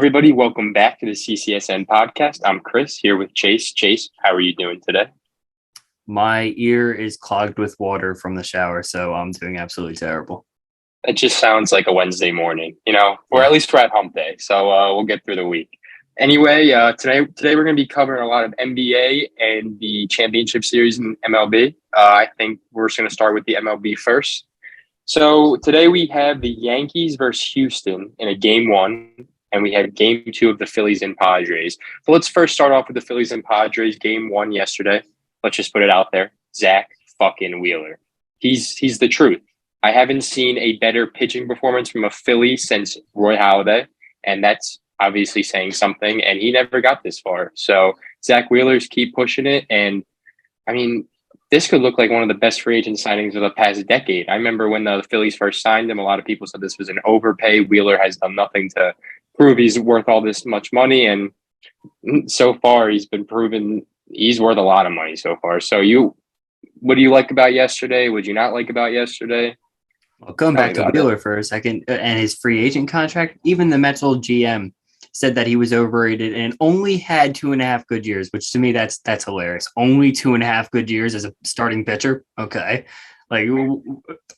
everybody. Welcome back to the CCSN podcast. I'm Chris here with Chase. Chase, how are you doing today? My ear is clogged with water from the shower, so I'm doing absolutely terrible. It just sounds like a Wednesday morning, or Yeah. at least we're at hump day. So we'll get through the week. Anyway, today we're going to be covering a lot of NBA and the championship series in MLB. I think we're just going to start with the MLB first. So today we have the Yankees versus Houston in a game one, and we have game two of the Phillies and Padres. So let's first start off with the Phillies and Padres game one yesterday. Let's just put it out there. Zach fucking Wheeler. He's the truth. I haven't seen a better pitching performance from a Philly since Roy Halladay, and that's obviously saying something, and he never got this far. So Zach Wheeler's keep pushing it, and I mean, this could look like one of the best free agent signings of the past decade. I remember when the Phillies first signed him, a lot of people said this was an overpay. Wheeler has done nothing to prove he's worth all this much money, and so far he's been proven he's worth a lot of money so far. So what do you like about yesterday? Would you not like about yesterday? Well, going Tell me back to about Wheeler it. for a second and his free agent contract, even the Mets old GM said that he was overrated and only had 2.5 good years, which to me that's hilarious. Only 2.5 good years as a starting pitcher. Okay. Like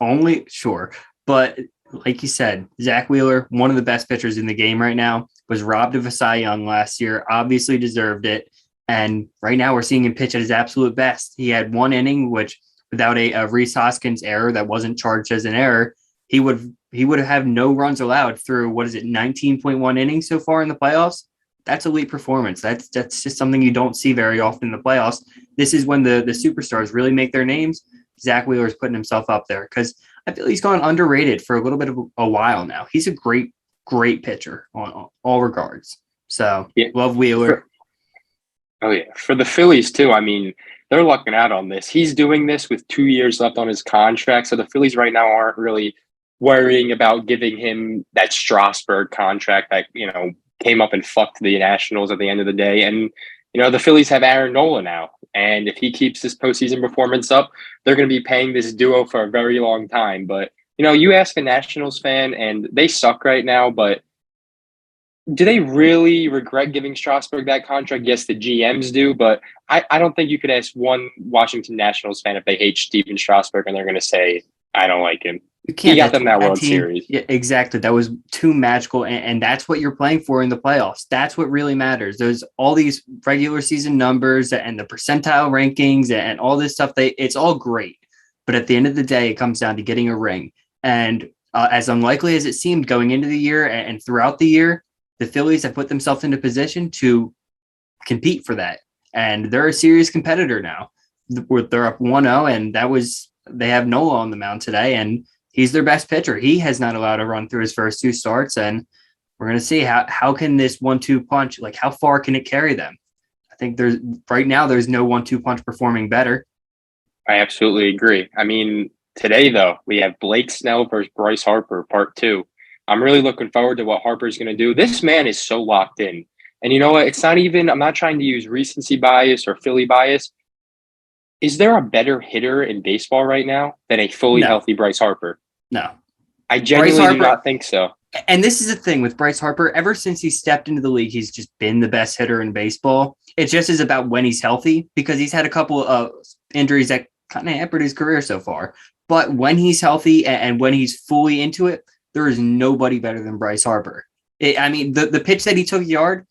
only sure. But like you said, Zach Wheeler, one of the best pitchers in the game right now, was robbed of a Cy Young last year, obviously deserved it. And right now we're seeing him pitch at his absolute best. He had one inning, which without a Rhys Hoskins error that wasn't charged as an error, he would have no runs allowed through 19.1 innings so far in the playoffs. That's elite performance. That's just something you don't see very often in the playoffs. This is when the superstars really make their names. Zach Wheeler is putting himself up there because I feel he's gone underrated for a little bit of a while now. He's a great pitcher on all regards. So Yeah. love Wheeler. Oh yeah, for the Phillies too. I mean, they're lucking out on this. He's doing this with 2 years left on his contract, so the Phillies right now aren't really worrying about giving him that Strasburg contract that came up and fucked the Nationals at the end of the day. And the Phillies have Aaron Nola now, and if he keeps this postseason performance up, they're going to be paying this duo for a very long time. But you ask a Nationals fan, and they suck right now, but do they really regret giving Strasburg that contract? Yes, the GMs do, but I don't think you could ask one Washington Nationals fan if they hate Steven Strasburg and they're going to say, I don't like him. You He can't. got them that World team, Series. Yeah, exactly. That was too magical, and that's what you're playing for in the playoffs. That's what really matters. There's all these regular season numbers and the percentile rankings and all this stuff. It's all great, but at the end of the day, it comes down to getting a ring. And as unlikely as it seemed going into the year and throughout the year, the Phillies have put themselves into position to compete for that, and they're a serious competitor now. They're up 1-0, and they have Nola on the mound today, and he's their best pitcher. He has not allowed a run through his first two starts, and we're going to see how can this 1-2 punch, like how far can it carry them? I think there's no 1-2 punch performing better. I absolutely agree. I mean, today though, we have Blake Snell versus Bryce Harper, part two. I'm really looking forward to what Harper's going to do. This man is so locked in. And you know what? I'm not trying to use recency bias or Philly bias. Is there a better hitter in baseball right now than a fully healthy Bryce Harper? No. I genuinely do not think so. And this is the thing with Bryce Harper. Ever since he stepped into the league, he's just been the best hitter in baseball. It just is about when he's healthy, because he's had a couple of injuries that kind of hampered his career so far. But when he's healthy and when he's fully into it, there is nobody better than Bryce Harper. The pitch that he took yard,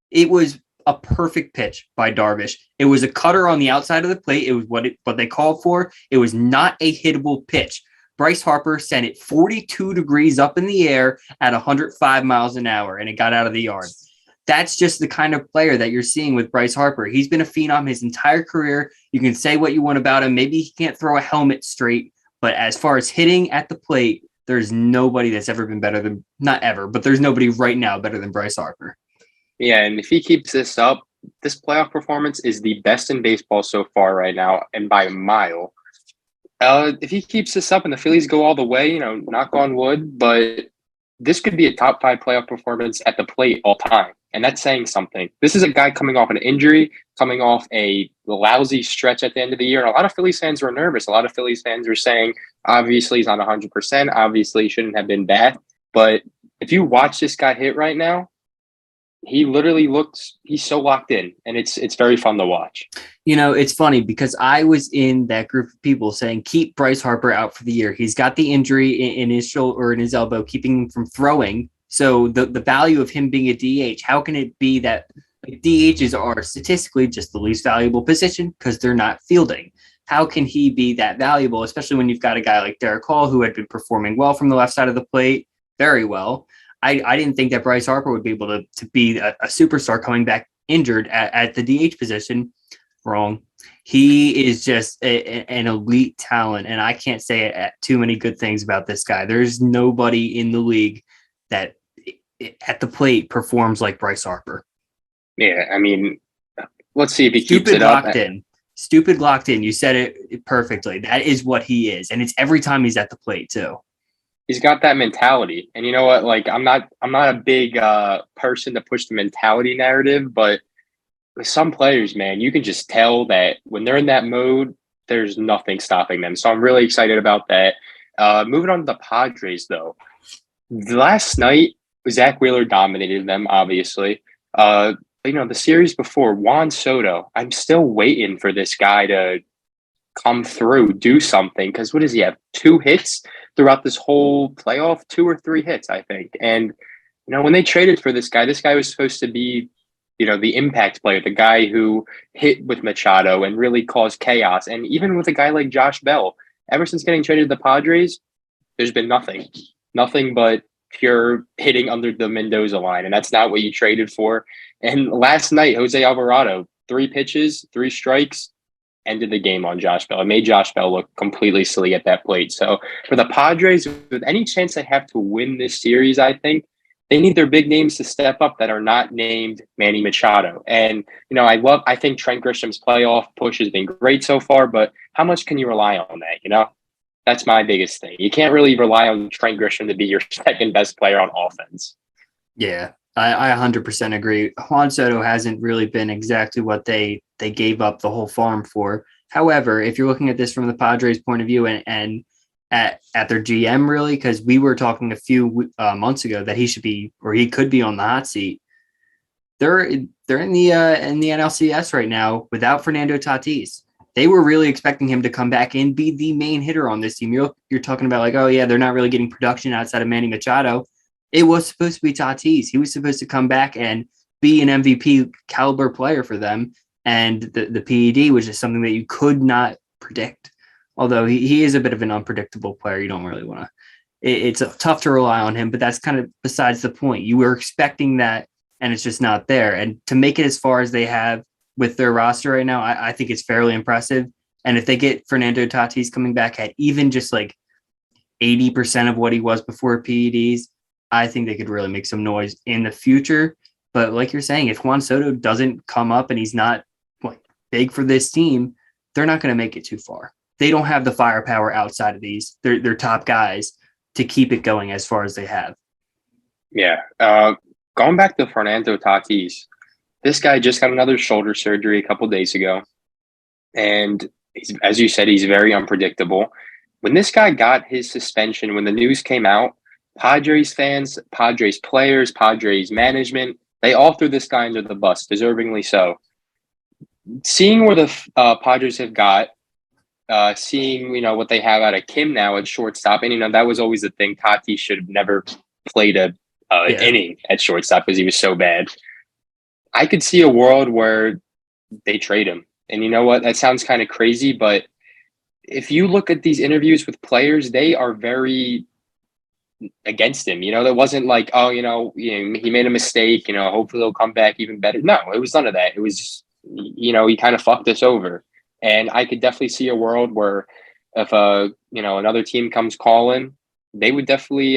it was a perfect pitch by Darvish. It was a cutter on the outside of the plate. It was what they called for. It was not a hittable pitch. Bryce Harper sent it 42 degrees up in the air at 105 miles an hour, and it got out of the yard. That's just the kind of player that you're seeing with Bryce Harper. He's been a phenom his entire career. You can say what you want about him. Maybe he can't throw a helmet straight, but as far as hitting at the plate, there's nobody that's ever been better than, not ever, but there's nobody right now better than Bryce Harper. Yeah, and if he keeps this up, this playoff performance is the best in baseball so far right now, and by a mile. If he keeps this up and the Phillies go all the way, knock on wood, but this could be a top 5 playoff performance at the plate all time. And that's saying something. This is a guy coming off an injury, coming off a lousy stretch at the end of the year. And a lot of Phillies fans were nervous. A lot of Phillies fans were saying, obviously, he's not 100%. Obviously, he shouldn't have been bad. But if you watch this guy hit right now, he literally looks, he's so locked in, and it's very fun to watch. It's funny because I was in that group of people saying keep Bryce Harper out for the year. He's got the injury in his shoulder or in his elbow, keeping him from throwing. So the value of him being a DH, how can it be that DHs are statistically just the least valuable position because they're not fielding? How can he be that valuable, especially when you've got a guy like Derek Hall who had been performing well from the left side of the plate, very well. I didn't think that Bryce Harper would be able to be a superstar coming back injured at the DH position. Wrong. He is just an elite talent, and I can't say too many good things about this guy. There's nobody in the league that at the plate performs like Bryce Harper. Yeah, I mean, let's see if he keeps it up. Stupid locked in. You said it perfectly. That is what he is, and it's every time he's at the plate too. He's got that mentality, and you know what? Like, I'm not a big person to push the mentality narrative, but with some players, man, you can just tell that when they're in that mode, there's nothing stopping them. So I'm really excited about that. Moving on to the Padres, though. Last night, Zach Wheeler dominated them, obviously. The series before, Juan Soto, I'm still waiting for this guy to come through, do something. Because what does he have? 2 hits throughout this whole playoff? 2 or 3 hits, I think. And, when they traded for this guy was supposed to be, the impact player, the guy who hit with Machado and really caused chaos. And even with a guy like Josh Bell, ever since getting traded to the Padres, there's been nothing but pure hitting under the Mendoza line. And that's not what you traded for. And last night, Jose Alvarado, 3 pitches, 3 strikes, ended the game on Josh Bell. It made Josh Bell look completely silly at that plate. So for the Padres, with any chance they have to win this series, I think they need their big names to step up that are not named Manny Machado. And, I think Trent Grisham's playoff push has been great so far, but how much can you rely on that? That's my biggest thing. You can't really rely on Trent Grisham to be your second best player on offense. Yeah, I 100% agree. Juan Soto hasn't really been exactly what they gave up the whole farm for. However, if you're looking at this from the Padres' point of view and at their GM, really, because we were talking a few months ago that he should be or he could be on the hot seat. They're in the NLCS right now without Fernando Tatis. They were really expecting him to come back and be the main hitter on this team. You're talking about like, oh yeah, they're not really getting production outside of Manny Machado. It was supposed to be Tatis. He was supposed to come back and be an MVP caliber player for them. And the PED was just something that you could not predict. Although he is a bit of an unpredictable player. You don't really want to. It's tough to rely on him, but that's kind of besides the point. You were expecting that, and it's just not there. And to make it as far as they have with their roster right now, I think it's fairly impressive. And if they get Fernando Tatis coming back at even just like 80% of what he was before PEDs, I think they could really make some noise in the future. But like you're saying, if Juan Soto doesn't come up and he's not big for this team, they're not going to make it too far. They don't have the firepower outside of these, their top guys, to keep it going as far as they have. Yeah. Going back to Fernando Tatis, this guy just got another shoulder surgery a couple days ago. And as you said, he's very unpredictable. When this guy got his suspension, when the news came out, Padres fans, Padres players, Padres management, they all threw this guy under the bus, deservingly so. Seeing where the Padres have got, seeing, what they have out of Kim now at shortstop. And, that was always the thing. Tatis should have never played an inning at shortstop because he was so bad. I could see a world where they trade him. And you know what? That sounds kind of crazy, but if you look at these interviews with players, they are very against him. That wasn't like, he made a mistake, hopefully he'll come back even better. No, it was none of that. It was just, he kind of fucked us over. And I could definitely see a world where if another team comes calling, they would definitely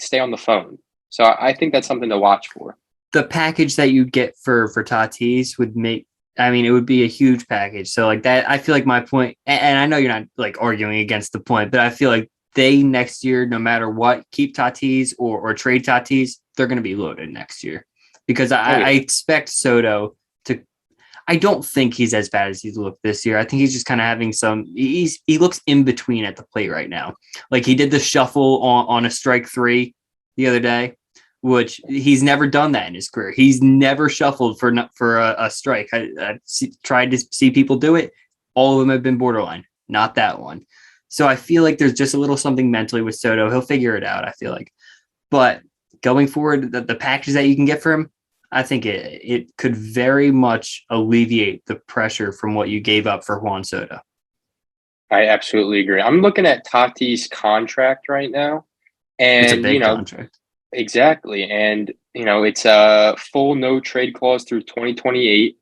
stay on the phone. So I think that's something to watch for. The package that you get for Tatis would it would be a huge package. So like that, I feel like my point, and I know you're not like arguing against the point, but I feel like they next year, no matter what, keep Tatis or trade Tatis, they're going to be loaded next year because I expect Soto to. I don't think he's as bad as he's looked this year. I think he's just kind of having he looks in between at the plate right now. Like he did the shuffle on a strike 3 the other day. which he's never done that in his career. He's never shuffled for a strike. I've tried to see people do it. All of them have been borderline, not that one. So I feel like there's just a little something mentally with Soto. He'll figure it out, I feel like. But going forward, the package that you can get for him, I think it could very much alleviate the pressure from what you gave up for Juan Soto. I absolutely agree. I'm looking at Tatis' contract right now, and It's a big contract. exactly, and it's a full no trade clause through 2028.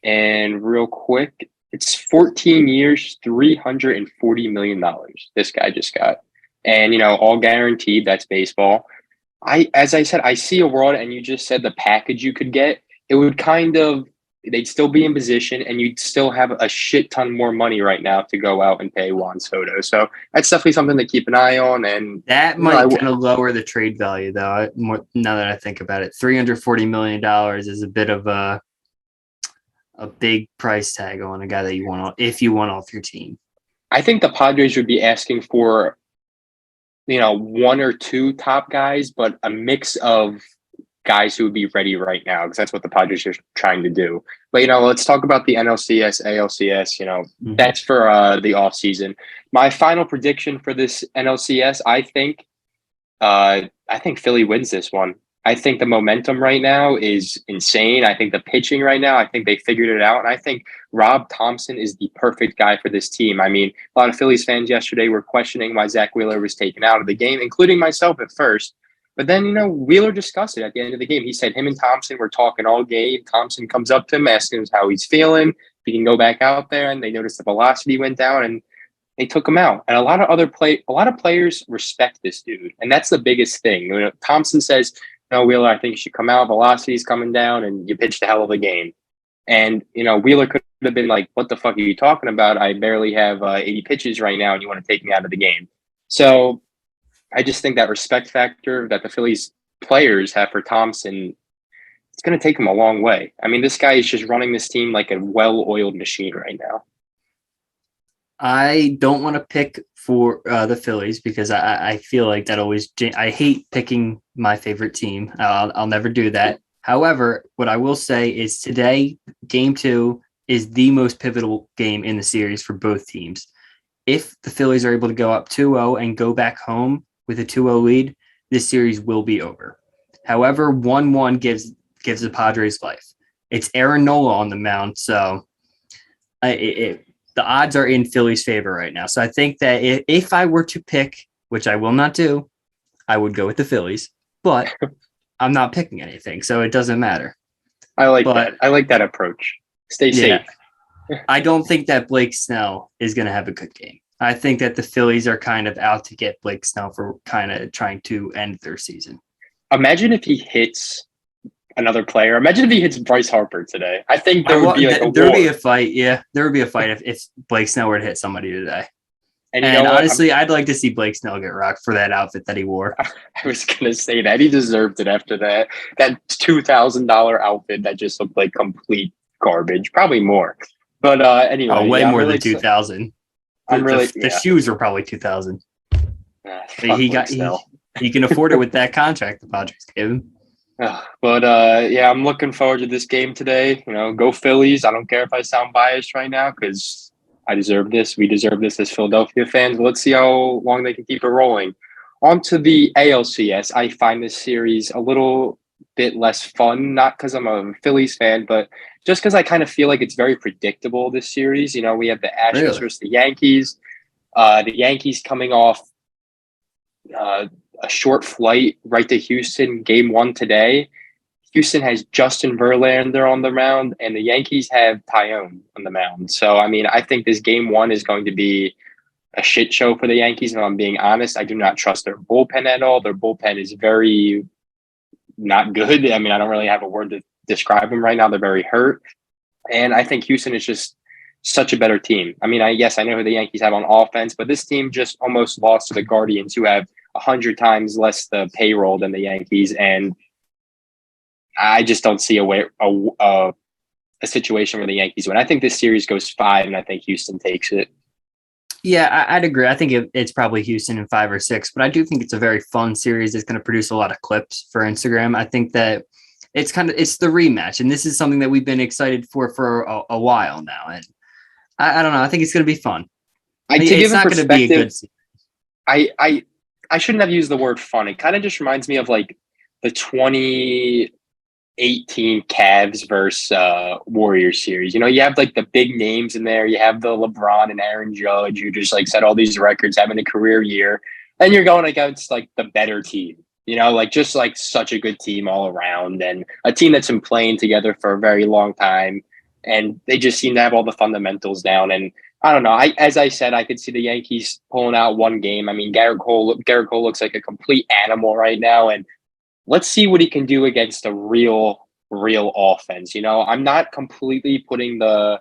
And real quick, it's 14 years, $340 million. This guy just got, and all guaranteed. That's baseball. As I said, I see a world, and you just said the package you could get. It would they'd still be in position, and you'd still have a shit ton more money right now to go out and pay Juan Soto. So that's definitely something to keep an eye on. And that might kind of lower the trade value, though. Now that I think about it, $340 million is a bit of a big price tag on a guy that you want if you want off your team. I think the Padres would be asking for, one or two top guys, but a mix of guys who would be ready right now, because that's what the Padres are trying to do. But, let's talk about the NLCS, ALCS, that's for the offseason. My final prediction for this NLCS, I think Philly wins this one. I think the momentum right now is insane. I think the pitching right now, I think they figured it out. And I think Rob Thompson is the perfect guy for this team. I mean, a lot of Phillies fans yesterday were questioning why Zach Wheeler was taken out of the game, including myself at first. But then, Wheeler discussed it at the end of the game. He said him and Thompson were talking all game. Thompson comes up to him, asking him how he's feeling, if he can go back out there. And they noticed the velocity went down, and they took him out. And a lot of players respect this dude. And that's the biggest thing. Thompson says, no, Wheeler, I think you should come out. Velocity's coming down, and you pitched a hell of a game. And, Wheeler could have been like, what the fuck are you talking about? I barely have 80 pitches right now, and you want to take me out of the game. So I just think that respect factor that the Phillies players have for Thompson, it's going to take him a long way. I mean, this guy is just running this team like a well-oiled machine right now. I don't want to pick for the Phillies because I feel like that always. I hate picking my favorite team. I'll never do that. However, what I will say is today, Game 2 is the most pivotal game in the series for both teams. If the Phillies are able to go up 2-0 and go back home with a 2-0 lead, this series will be over. However, 1-1 gives the Padres life. It's Aaron Nola on the mound, so the odds are in Philly's favor right now. So I think that if I were to pick, which I will not do, I would go with the Phillies, but I'm not picking anything, so it doesn't matter. I like that. I like that approach. Stay safe. I don't think that Blake Snell is going to have a good game. I think that the Phillies are kind of out to get Blake Snell for kind of trying to end their season. Imagine if he hits another player. Imagine if he hits Bryce Harper today. I think there would be be a fight. Yeah, there would be a fight if Blake Snell were to hit somebody today. And honestly, I'd like to see Blake Snell get rocked for that outfit that he wore. I was going to say that. He deserved it after that $2,000 outfit that just looked like complete garbage. Probably more. But anyway. Way more than 2,000. The shoes were probably 2,000. He can afford it with that contract the Padres gave him. But I'm looking forward to this game today. Go Phillies. I don't care if I sound biased right now because I deserve this. We deserve this as Philadelphia fans. Let's see how long they can keep it rolling. On to the ALCS. I find this series a little bit less fun, not because I'm a Phillies fan, but just because I kind of feel like it's very predictable, this series. We have the Astros versus the Yankees. The Yankees coming off a short flight right to Houston, game 1 today. Houston has Justin Verlander on the mound, and the Yankees have Tyone on the mound. So, I think this game 1 is going to be a shit show for the Yankees. And if I'm being honest, I do not trust their bullpen at all. Their bullpen is very not good. I don't really have a word to describe them right now. They're very hurt. And I think Houston is just such a better team. I know who the Yankees have on offense, but this team just almost lost to the Guardians, who have 100 times less the payroll than the Yankees. And I just don't see a situation where the Yankees win. I think this series goes 5, and I think Houston takes it. Yeah, I'd agree. I think it's probably Houston in 5 or 6, but I do think it's a very fun series. It's going to produce a lot of clips for Instagram. I think that it's the rematch, and this is something that we've been excited for a while now. And I don't know. I think it's going to be fun. To give It's a not going to be a perspective, good series. I shouldn't have used the word fun. It kind of just reminds me of like the 2018 Cavs versus Warriors series. You know, you have like the big names in there. You have the LeBron and Aaron Judge who just like set all these records, having a career year, and you're going against like the better team. You know, like just like such a good team all around, and a team that's been playing together for a very long time, and they just seem to have all the fundamentals down. And I don't know. As I said, I could see the Yankees pulling out one game. I mean, Garrett Cole looks like a complete animal right now, and let's see what he can do against a real offense. You know, I'm not completely putting the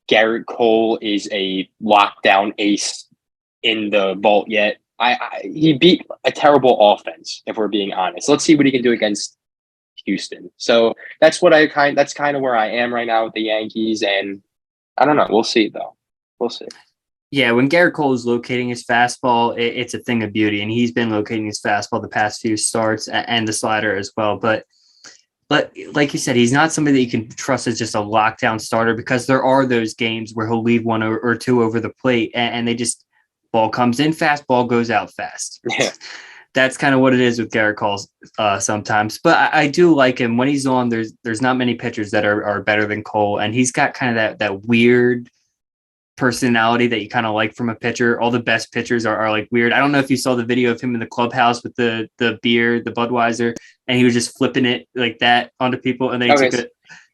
Garrett Cole is a lockdown ace in the vault yet. He beat a terrible offense, if we're being honest. Let's see what he can do against Houston. So that's kind of where I am right now with the Yankees, and I don't know. We'll see though. We'll see. Yeah, when Garrett Cole is locating his fastball, it's a thing of beauty, and he's been locating his fastball the past few starts and the slider as well. But like you said, he's not somebody that you can trust as just a lockdown starter, because there are those games where he'll leave one or two over the plate, and they just ball comes in fast, ball goes out fast. Yeah. That's kind of what it is with Garrett Cole sometimes. But I do like him when he's on. There's not many pitchers that are better than Cole, and he's got kind of that weird personality that you kind of like from a pitcher. All the best pitchers are like weird. I don't know if you saw the video of him in the clubhouse with the beer, the Budweiser, and he was just flipping it like that onto people, and then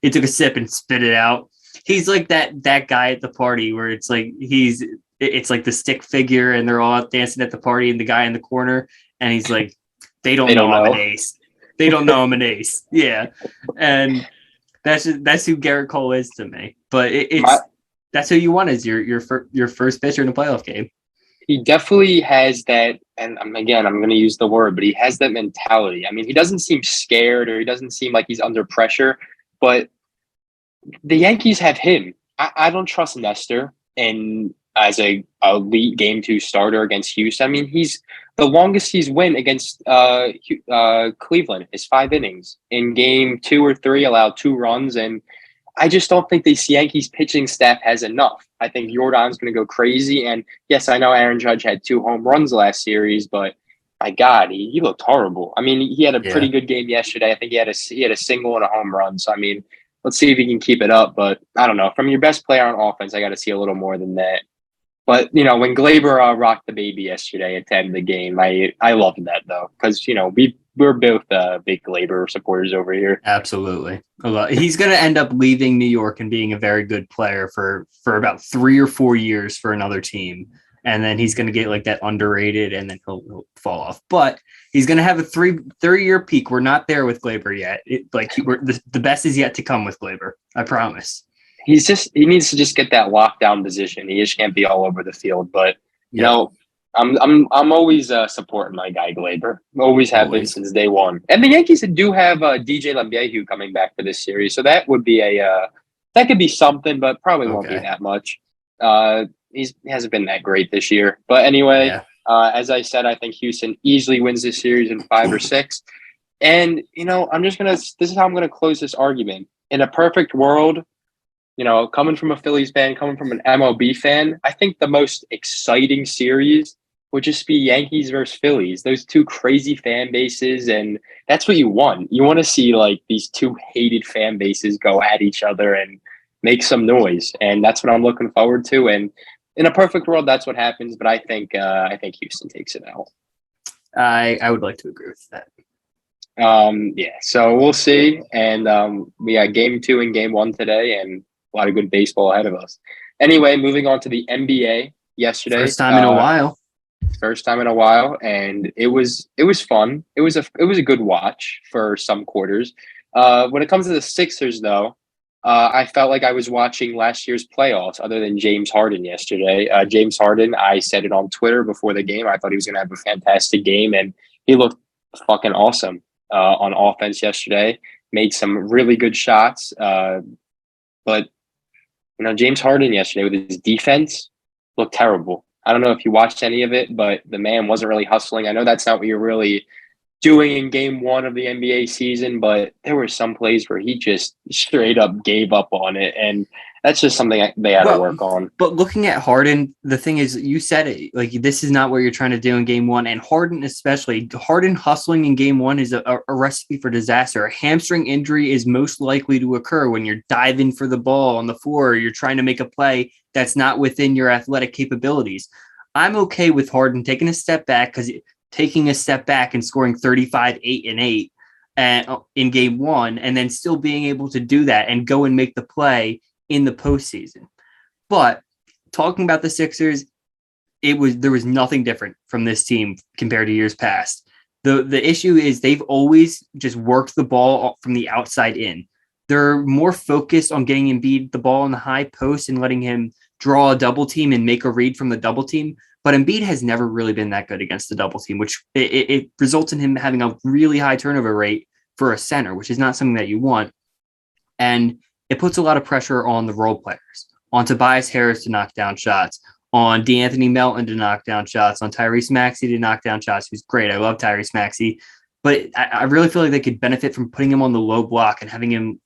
he took a sip and spit it out. He's like that guy at the party where it's like it's like the stick figure, and they're all out dancing at the party, and the guy in the corner, and he's like, they don't know I'm an ace. They don't know I'm an ace. Yeah, and that's who Garrett Cole is to me. But that's who you want as your first pitcher in a playoff game. He definitely has that, and again, I'm going to use the word, but he has that mentality. I mean, he doesn't seem scared, or he doesn't seem like he's under pressure, but the Yankees have him. I don't trust Nestor and as a elite game 2 starter against Houston. I mean, he's the longest he's win against Cleveland is 5 innings. In game 2 or 3, allowed 2 runs, and I just don't think the Yankees pitching staff has enough. I think Jordan's going to go crazy. And yes, I know Aaron Judge had 2 home runs last series, but my God, he looked horrible. I mean, he had a pretty good game yesterday. I think he had a single and a home run. So, I mean, let's see if he can keep it up. But I don't know. From your best player on offense, I got to see a little more than that. But, you know, when Glaber rocked the baby yesterday at the end of the game, I loved that, though, because, you know, we're both big Glaber supporters over here. Absolutely. He's going to end up leaving New York and being a very good player for about 3 or 4 years for another team. And then he's going to get like that underrated, and then he'll fall off. But he's going to have a 3-year peak. We're not there with Glaber yet. The best is yet to come with Glaber. I promise. He needs to just get that lockdown position. He just can't be all over the field. But you know, I'm always supporting my guy Glaber. Always have been since day one. And the Yankees do have DJ LeMahieu coming back for this series, so that would be that could be something, but probably won't be that much. He hasn't been that great this year. But anyway, as I said, I think Houston easily wins this series in 5 or 6. And you know, this is how I'm gonna close this argument. In a perfect world, you know, coming from a Phillies fan, coming from an MLB fan, I think the most exciting series would just be Yankees versus Phillies. Those 2 crazy fan bases, and that's what you want. You want to see like these 2 hated fan bases go at each other and make some noise, and that's what I'm looking forward to. And in a perfect world, that's what happens. But I think Houston takes it out. I would like to agree with that. Yeah, so we'll see. And we got game 2 and game 1 today, and a lot of good baseball ahead of us. Anyway, moving on to the NBA yesterday. First time in a while. And it was fun. It was a good watch for some quarters. When it comes to the Sixers, though, I felt like I was watching last year's playoffs, other than James Harden yesterday. James Harden, I said it on Twitter before the game. I thought he was going to have a fantastic game, and he looked fucking awesome on offense yesterday. Made some really good shots, but you know, James Harden yesterday with his defense, looked terrible. I don't know if you watched any of it, but the man wasn't really hustling. I know that's not what you're really doing in game one of the NBA season, but there were some plays where he just straight up gave up on it. And that's just something they had to Well, work on. but looking at Harden, the thing is, you said it, like this is not what you're trying to do in game one. And Harden, especially, Harden hustling in game one is a recipe for disaster. A hamstring injury is most likely to occur when you're diving for the ball on the floor, or you're trying to make a play that's not within your athletic capabilities. I'm okay with Harden taking a step back, because taking a step back and scoring 35, 8, and 8 in game one, and then still being able to do that and go and make the play in the postseason. But talking about the Sixers, there was nothing different from this team compared to years past. The issue is they've always just worked the ball from the outside in. They're more focused on getting Embiid the ball in the high post and letting him draw a double team and make a read from the double team. But Embiid has never really been that good against the double team, which it results in him having a really high turnover rate for a center, which is not something that you want. And it puts a lot of pressure on the role players, on Tobias Harris to knock down shots, on DeAnthony Melton to knock down shots, on Tyrese Maxey to knock down shots, who's great. I love Tyrese Maxey. But I really feel like they could benefit from putting him on the low block and having him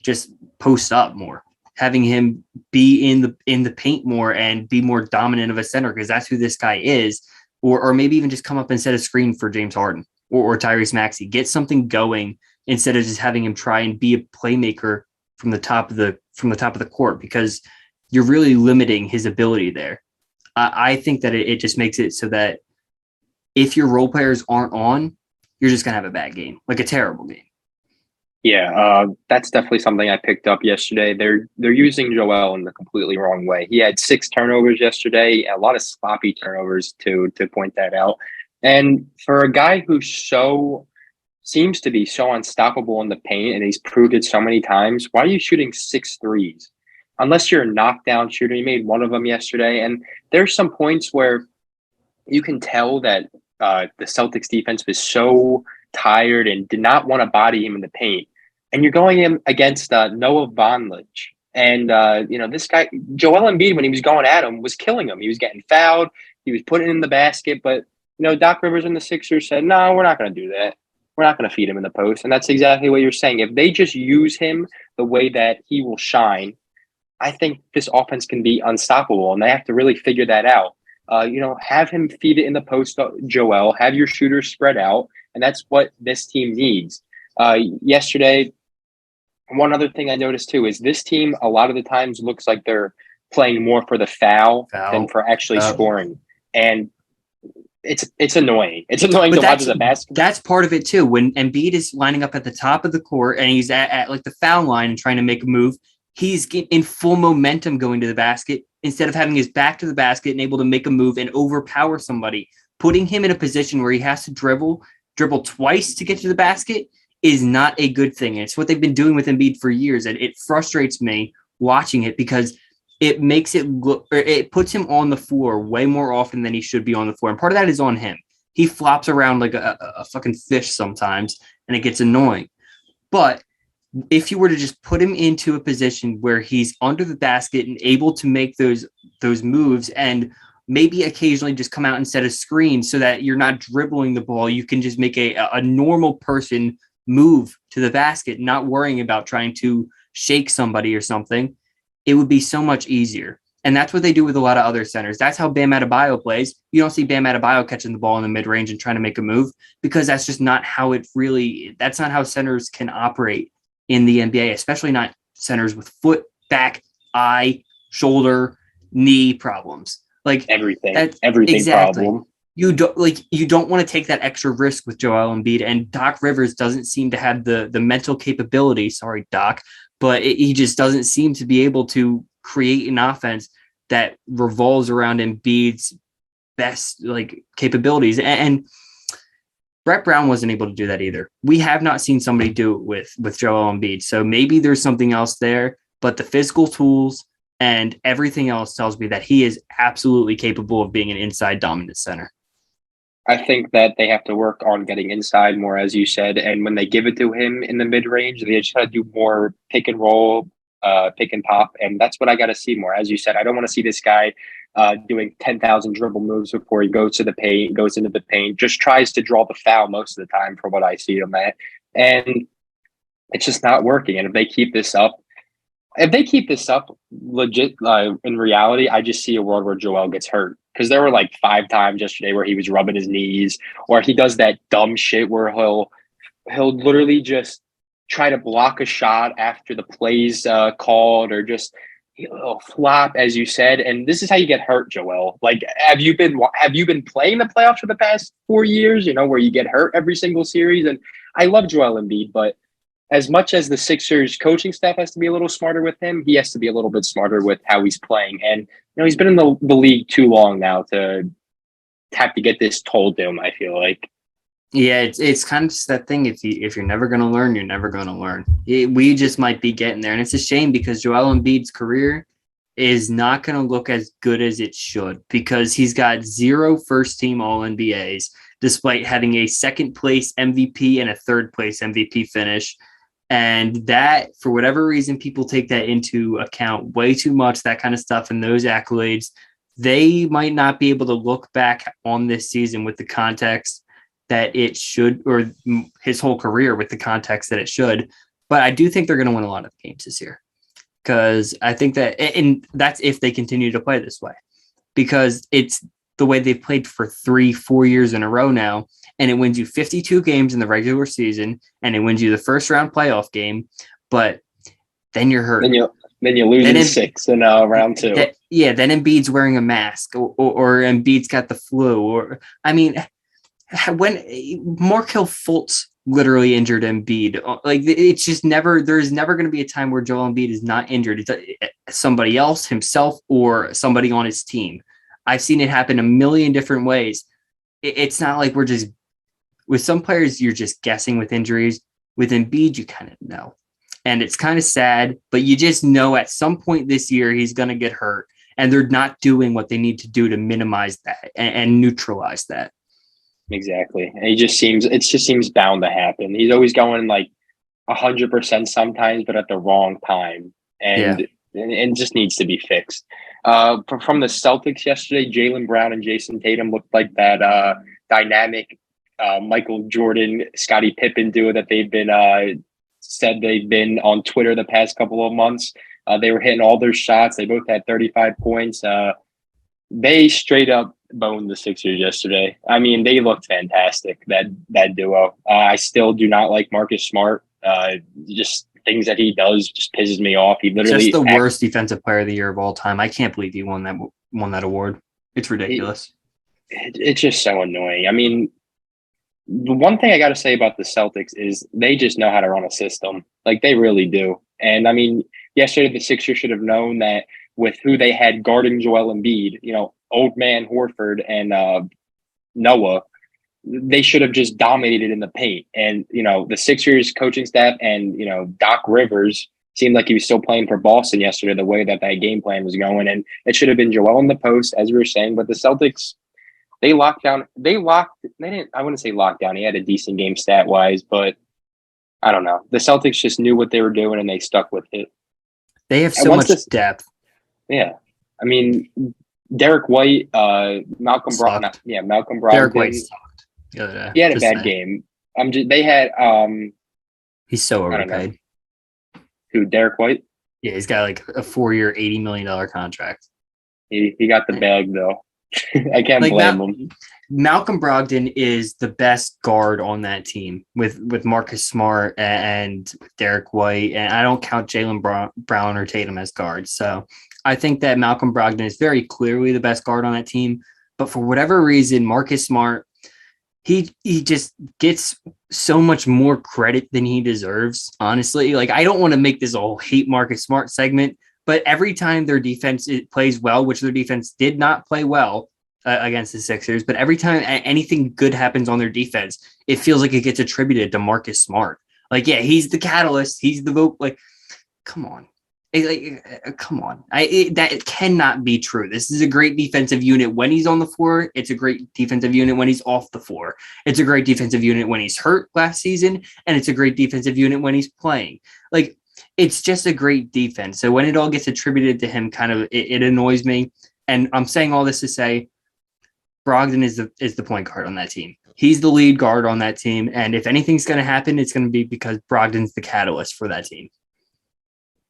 just post up more, having him be in the paint more and be more dominant of a center, because that's who this guy is. Or maybe even just come up and set a screen for James Harden or Tyrese Maxey. Get something going instead of just having him try and be a playmaker from the top of the court, because you're really limiting his ability there. I think that it just makes it so that if your role players aren't on, you're just going to have a bad game, like a terrible game. Yeah, that's definitely something I picked up yesterday. They're using Joel in the completely wrong way. He had 6 turnovers yesterday, a lot of sloppy turnovers to point that out. And for a guy who seems to be so unstoppable in the paint, and he's proved it so many times, why are you shooting 6 threes? Unless you're a knockdown shooter. He made one of them yesterday. And there's some points where you can tell that the Celtics defense was so tired and did not want to body him in the paint. And you're going in against Noah Vonleh. And, this guy, Joel Embiid, when he was going at him, was killing him. He was getting fouled. He was putting it in the basket. But, Doc Rivers and the Sixers said, no, we're not going to do that. We're not going to feed him in the post. And that's exactly what you're saying. If they just use him the way that he will shine, I think this offense can be unstoppable. And they have to really figure that out. Have him feed it in the post, Joel. Have your shooters spread out. And that's what this team needs. Yesterday, one other thing I noticed too is this team a lot of the times looks like they're playing more for the foul than for actually scoring. And it's annoying. It's annoying to watch the basketball. That's part of it too. When Embiid is lining up at the top of the court and he's at like the foul line and trying to make a move, he's in full momentum going to the basket instead of having his back to the basket and able to make a move and overpower somebody. Putting him in a position where he has to dribble twice to get to the basket is not a good thing. It's what they've been doing with Embiid for years, and it frustrates me watching it because it makes it look, or it puts him on the floor way more often than he should be on the floor. And part of that is on him. He flops around like a fucking fish sometimes, and it gets annoying. But if you were to just put him into a position where he's under the basket and able to make those moves, and maybe occasionally just come out and set a screen so that you're not dribbling the ball, you can just make a normal person move to the basket, not worrying about trying to shake somebody or something, it would be so much easier. And that's what they do with a lot of other centers. That's how Bam Adebayo plays. You don't see Bam Adebayo catching the ball in the mid-range and trying to make a move, because that's just not how that's not how centers can operate in the NBA, especially not centers with foot, back, eye, shoulder, knee problems. Like everything exactly. problem. You don't want to take that extra risk with Joel Embiid, and Doc Rivers doesn't seem to have the mental capability. Sorry, Doc, but he just doesn't seem to be able to create an offense that revolves around Embiid's best capabilities. And Brett Brown wasn't able to do that either. We have not seen somebody do it with Joel Embiid. So maybe there's something else there, but the physical tools and everything else tells me that he is absolutely capable of being an inside dominant center. I think that they have to work on getting inside more, as you said. And when they give it to him in the mid-range, they just got to do more pick and roll, pick and pop, and that's what I got to see more. As you said, I don't want to see this guy doing 10,000 dribble moves before he goes to the paint, goes into the paint, just tries to draw the foul most of the time for what I see him at. And it's just not working. And if they keep this up, legit, in reality, I just see a world where Joel gets hurt. Because there were like 5 times yesterday where he was rubbing his knees, or he does that dumb shit where he'll literally just try to block a shot after the play's called, or just he'll flop, as you said. And this is how you get hurt, Joel. Like, have you been playing the playoffs for the past 4 years? You know, where you get hurt every single series. And I love Joel Embiid, but as much as the Sixers coaching staff has to be a little smarter with him, he has to be a little bit smarter with how he's playing. And, you know, he's been in the league too long now to have to get this told to him, I feel like. Yeah, it's kind of just that thing. If you're never going to learn, you're never going to learn. We just might be getting there. And it's a shame because Joel Embiid's career is not going to look as good as it should because he's got 0 first-team All-NBAs, despite having a second-place MVP and a third-place MVP finish. And that, for whatever reason, people take that into account way too much, that kind of stuff, and those accolades. They might not be able to look back on this season with the context that it should, or his whole career with the context that it should. But I do think they're going to win a lot of games this year because I think that, and that's if they continue to play this way, because it's the way they've played for 3-4 years in a row now. And it wins you 52 games in the regular season, and it wins you the first round playoff game. But then you're hurt. Then you lose in 6 in round 2. Then Embiid's wearing a mask, or Embiid's got the flu. Or I mean, when Markelle Fultz literally injured Embiid, like it's just never. There's never going to be a time where Joel Embiid is not injured. It's somebody else, himself, or somebody on his team. I've seen it happen a million different ways. It's not like we're just. With some players, you're just guessing with injuries. With Embiid, you kind of know. And it's kind of sad, but you just know at some point this year he's going to get hurt. And they're not doing what they need to do to minimize that and neutralize that. Exactly. And it just seems bound to happen. He's always going like 100% sometimes, but at the wrong time. And it just needs to be fixed. From the Celtics yesterday, Jaylen Brown and Jason Tatum looked like that dynamic Michael Jordan, Scottie Pippen duo that they've been said they've been on Twitter the past couple of months. They were hitting all their shots. They both had 35 points. They straight up boned the Sixers yesterday. I mean, they looked fantastic, that duo. I still do not like Marcus Smart. Just things that he does just pisses me off. He literally just the worst defensive player of the year of all time. I can't believe he won that award. It's ridiculous. It's just so annoying. I mean, the one thing I got to say about the Celtics is they just know how to run a system. Like, they really do. And, I mean, yesterday the Sixers should have known that with who they had guarding Joel Embiid, you know, old man Horford and Noah, they should have just dominated in the paint. And, you know, the Sixers coaching staff and, you know, Doc Rivers seemed like he was still playing for Boston yesterday, the way that game plan was going. And it should have been Joel in the post, as we were saying. But the Celtics, I wouldn't say locked down. He had a decent game stat wise, but I don't know. The Celtics just knew what they were doing and they stuck with it. They have so much depth. Yeah. I mean, Derek White, Malcolm Brogdon. Yeah, Malcolm Brogdon. Derek White sucked the other day. He had a bad game. He's so overpaid. Who, Derek White? Yeah, he's got like a 4-year, $80 million contract. He got the bag though. I can't blame him. Malcolm Brogdon is the best guard on that team with Marcus Smart and Derek White, and I don't count Jaylen Brown or Tatum as guards. So I think that Malcolm Brogdon is very clearly the best guard on that team. But for whatever reason, Marcus Smart, he just gets so much more credit than he deserves, honestly. Like, I don't want to make this a whole hate Marcus Smart segment, but every time their defense plays well, which their defense did not play well against the Sixers, but every time anything good happens on their defense, it feels like it gets attributed to Marcus Smart. Like, yeah, he's the catalyst. He's the vote. Like, come on. Come on. That cannot be true. This is a great defensive unit when he's on the floor. It's a great defensive unit when he's off the floor. It's a great defensive unit when he's hurt last season, and it's a great defensive unit when he's playing. Like, it's just a great defense. So when it all gets attributed to him, kind of it annoys me. And I'm saying all this to say Brogdon is the point guard on that team. He's the lead guard on that team. And if anything's going to happen, it's going to be because Brogdon's the catalyst for that team.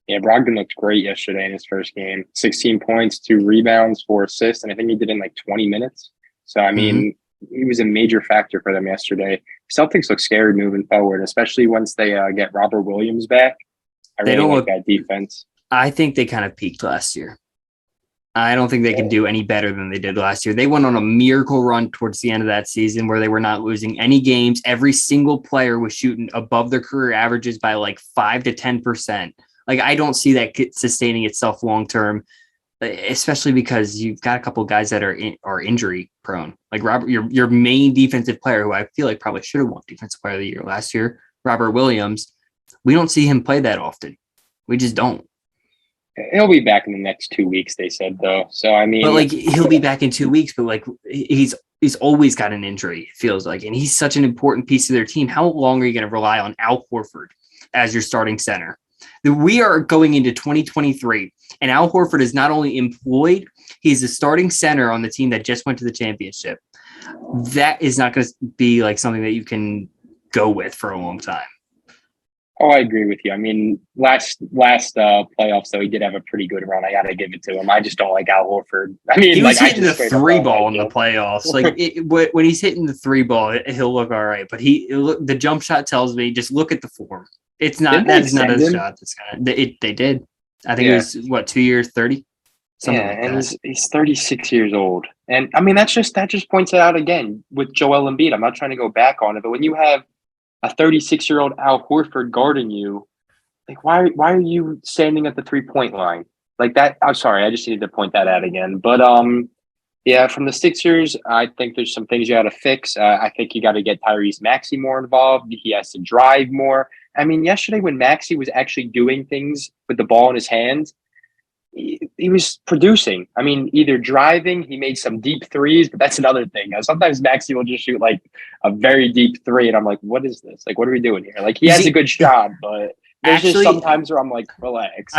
Yeah, Brogdon looked great yesterday in his first game. 16 points, 2 rebounds, 4 assists, and I think he did it in like 20 minutes. So, I mean, he was a major factor for them yesterday. Celtics look scared moving forward, especially once they get Robert Williams back. I really like that defense. I think they kind of peaked last year. I don't think they can do any better than they did last year. They went on a miracle run towards the end of that season where they were not losing any games. Every single player was shooting above their career averages by like 5 to 10%. Like, I don't see that sustaining itself long term, especially because you've got a couple of guys that are injury prone. Like Robert, your main defensive player, who I feel like probably should have won Defensive Player of the Year last year, Robert Williams. We don't see him play that often. We just don't. He'll be back in the next 2 weeks, they said, though. So, I mean, but like he'll be back in 2 weeks, but like he's always got an injury, it feels like, and he's such an important piece of their team. How long are you going to rely on Al Horford as your starting center? We are going into 2023, and Al Horford is not only employed, he's the starting center on the team that just went to the championship. That is not going to be like something that you can go with for a long time. Oh, I agree with you. I mean, last playoffs, though, he did have a pretty good run. I got to give it to him. I just don't like Al Horford. I mean, he was like, hitting the 3 ball in the playoffs. Like when he's hitting the 3 ball, he'll look all right. But the jump shot tells me just look at the form. It's not that is not a shot that's gonna. They did. I think it was what 2 years, 30. Something like that. He's 36 years old, and I mean that just points it out again with Joel Embiid. I'm not trying to go back on it, but when you have a 36-year-old Al Horford guarding you, like why are you standing at the 3-point line like that? I'm sorry, I just needed to point that out again. But yeah, from the Sixers, I think there's some things you got to fix. I think you got to get Tyrese Maxey more involved. He has to drive more. I mean, yesterday when Maxey was actually doing things with the ball in his hands, he was producing. I mean, either driving, he made some deep threes, but that's another thing. Sometimes Maxey will just shoot like a very deep 3, and I'm like, what is this? Like, what are we doing here? Like, he has a good shot, but there's just sometimes where I'm like, relax.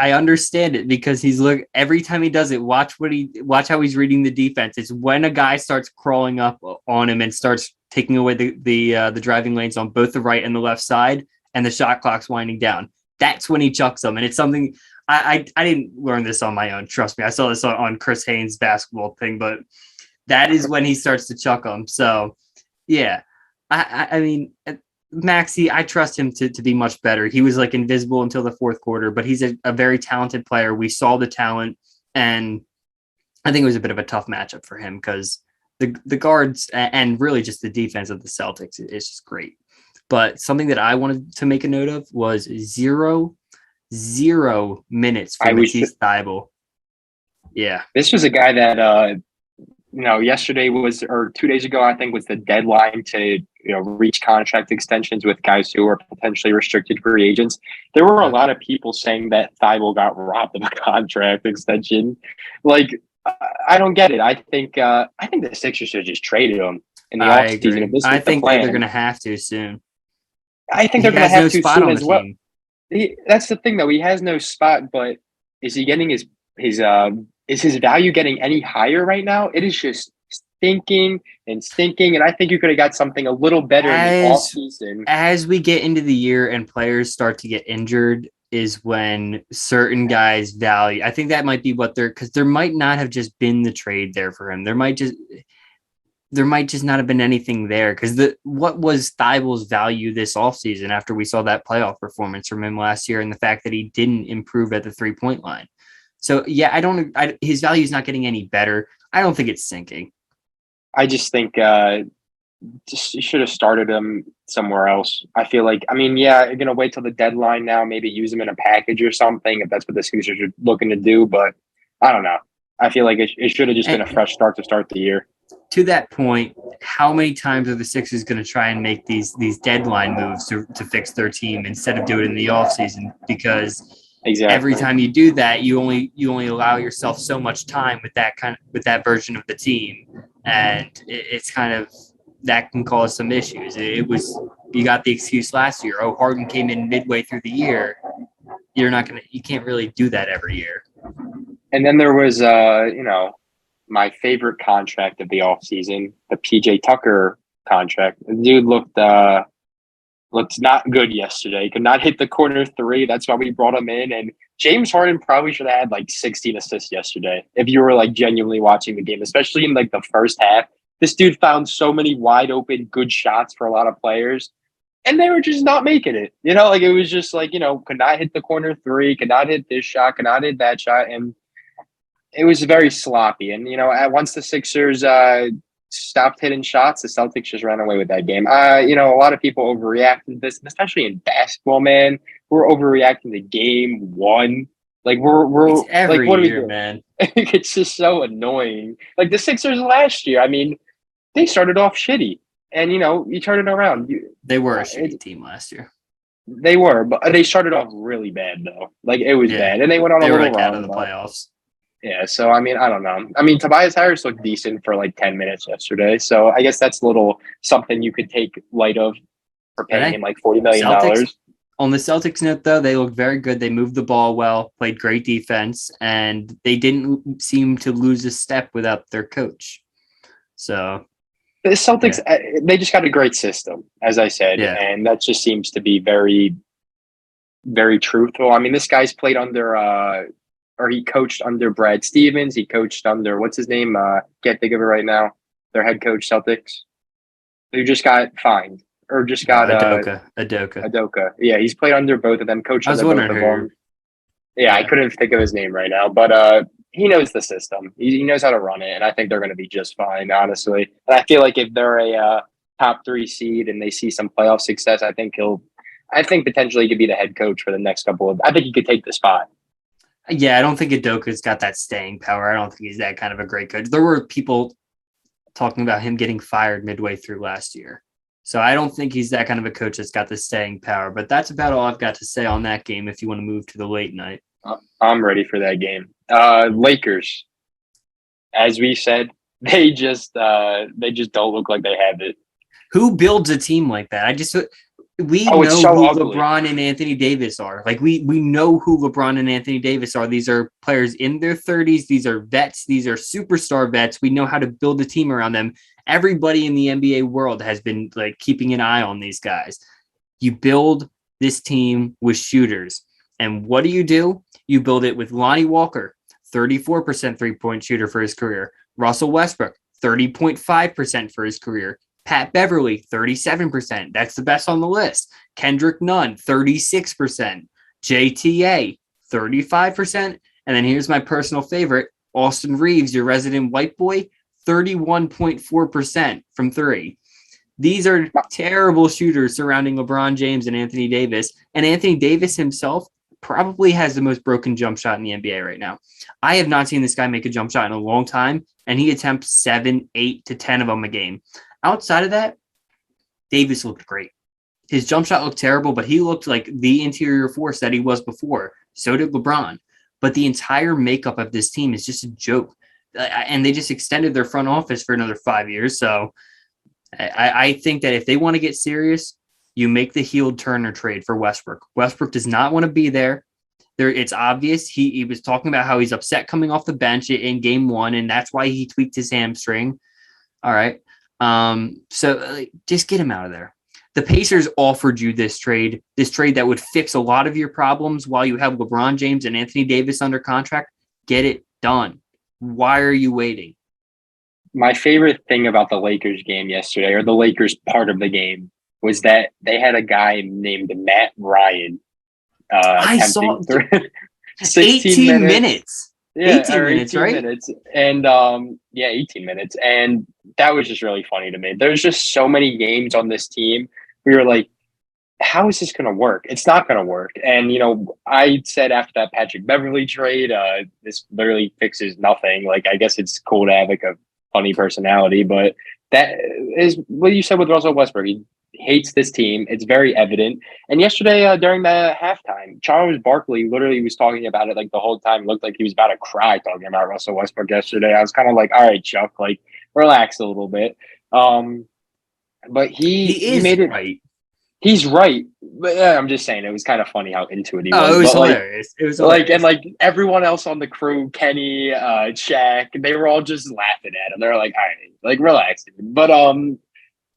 I understand it because every time he does it, watch how he's reading the defense. It's when a guy starts crawling up on him and starts taking away the driving lanes on both the right and the left side, and the shot clock's winding down. That's when he chucks them, and it's something I didn't learn this on my own. Trust me, I saw this on Chris Haynes' basketball thing, but that is when he starts to chuck them. So, yeah, I mean, Maxey, I trust him to be much better. He was like invisible until the 4th quarter, but he's a very talented player. We saw the talent, and I think it was a bit of a tough matchup for him because the guards and really just the defense of the Celtics is just great. But something that I wanted to make a note of was 0 minutes for Matisse Thybulle. Yeah. This was a guy that, yesterday or 2 days ago, I think was the deadline to, reach contract extensions with guys who are potentially restricted free agents. There were a lot of people saying that Thybulle got robbed of a contract extension. Like, I don't get it. I think the Sixers should have just traded him in the offseason. I think they're going to have to soon. I think they're going to have to soon as well. That's the thing, though. He has no spot, but is he getting is his value getting any higher right now? It is just stinking, and I think you could have got something a little better in the offseason. As we get into the year and players start to get injured is when certain guys value. I think that might be what because there might not have just been the trade there for him. There might just not have been anything there because what was Thybulle's value this offseason after we saw that playoff performance from him last year and the fact that he didn't improve at the 3-point line. So, yeah, his value is not getting any better. I don't think it's sinking. I just think you should have started him somewhere else. I feel like, you're going to wait till the deadline now, maybe use him in a package or something if that's what the Sixers are looking to do. But I don't know. I feel like it should have just been a fresh start to start the year. To that point, how many times are the Sixers going to try and make these deadline moves to fix their team instead of do it in the offseason? Because every time you do that, you only allow yourself so much time with that version of the team, and it's kind of that can cause some issues. It was you got the excuse last year. Oh, Harden came in midway through the year. You can't really do that every year. And then there was, my favorite contract of the offseason, the PJ Tucker contract. The dude looked not good yesterday. He could not hit the corner three. That's why we brought him in. And James Harden probably should have had like 16 assists yesterday if you were like genuinely watching the game, especially in like the first half. This dude found so many wide open, good shots for a lot of players, and they were just not making it. Like it was just like, could not hit the corner three, could not hit this shot, could not hit that shot. And it was very sloppy. And, once the Sixers stopped hitting shots, the Celtics just ran away with that game. A lot of people overreacted to this, especially in basketball, man. We're overreacting to game one. Like we're it's every like, what year, are we doing? man. It's just so annoying. Like the Sixers last year, I mean, they started off shitty, and you turn it around. They were a shitty team last year. They were, but they started off really bad though. Like it was bad, and they went on a little run out of the playoffs. Yeah, so I mean, I don't know. I mean, Tobias Harris looked decent for like 10 minutes yesterday, so I guess that's a little something you could take light of for paying him like $40 million. On the Celtics note, though, they looked very good. They moved the ball well, played great defense, and they didn't seem to lose a step without their coach. So the Celtics, they just got a great system, as I said, and that just seems to be very, very truthful. I mean, this guy's played under, or he coached under Brad Stevens. He coached under, what's his name? Can't think of it right now. Their head coach, Celtics, who just got fined. Or just got Udoka. Yeah, he's played under both of them. Coached under both of them. Yeah, I couldn't think of his name right now, but he knows the system. He knows how to run it, and I think they're going to be just fine, honestly. And I feel like if they're a top 3 seed and they see some playoff success, I think potentially he could be the head coach for the next couple of. I think he could take the spot. Yeah, I don't think Udoka's got that staying power. I don't think he's that kind of a great coach. There were people talking about him getting fired midway through last year. So I don't think he's that kind of a coach that's got the staying power. But that's about all I've got to say on that game if you want to move to the late night. I'm ready for that game. Lakers, as we said, they just don't look like they have it. Who builds a team like that? We know who LeBron and Anthony Davis are. Like we know who LeBron and Anthony Davis are. These are players in their 30s. These are vets. These are superstar vets. We know how to build a team around them. Everybody in the NBA world has been like keeping an eye on these guys. You build this team with shooters. And what do? You build it with Lonnie Walker, 34% three-point shooter for his career. Russell Westbrook, 30.5% for his career. Pat Beverly, 37%. That's the best on the list. Kendrick Nunn, 36%. JTA, 35%. And then here's my personal favorite, Austin Reeves, your resident white boy, 31.4% from three. These are terrible shooters surrounding LeBron James and Anthony Davis. And Anthony Davis himself probably has the most broken jump shot in the NBA right now. I have not seen this guy make a jump shot in a long time, and he attempts 7, 8 to 10 of them a game. Outside of that, Davis looked great. His jump shot looked terrible, but he looked like the interior force that he was before. So did LeBron. But the entire makeup of this team is just a joke. And they just extended their front office for another 5 years. So I think that if they want to get serious, you make the heel Turner trade for Westbrook. Westbrook does not want to be there. It's obvious. He was talking about how he's upset coming off the bench in game one, and that's why he tweaked his hamstring. All right. So just get him out of there. The Pacers offered you this trade that would fix a lot of your problems while you have LeBron James and Anthony Davis under contract. Get it done. Why are you waiting? My favorite thing about the Lakers game yesterday, or the Lakers part of the game, was that they had a guy named Matt Ryan. I saw 18 minutes. Yeah, 18 minutes, right? Minutes. And 18 minutes. And that was just really funny to me. There's just so many games on this team where you're like, how is this going to work? It's not going to work. And, I said after that Patrick Beverly trade, this literally fixes nothing. Like, I guess it's cool to have like a funny personality, but that is what you said with Russell Westbrook. He hates this team. It's very evident. And yesterday during the halftime, Charles Barkley literally was talking about it like the whole time. It looked like he was about to cry talking about Russell Westbrook yesterday. I was kind of like, all right, Chuck, like relax a little bit. But he is made it right. He's right, but I'm just saying it was kind of funny how into it he Oh, was. it was But hilarious. It was like and hilarious. like everyone else on the crew, Kenny, Shaq, they were all just laughing at him. They're like, all right, like relax. But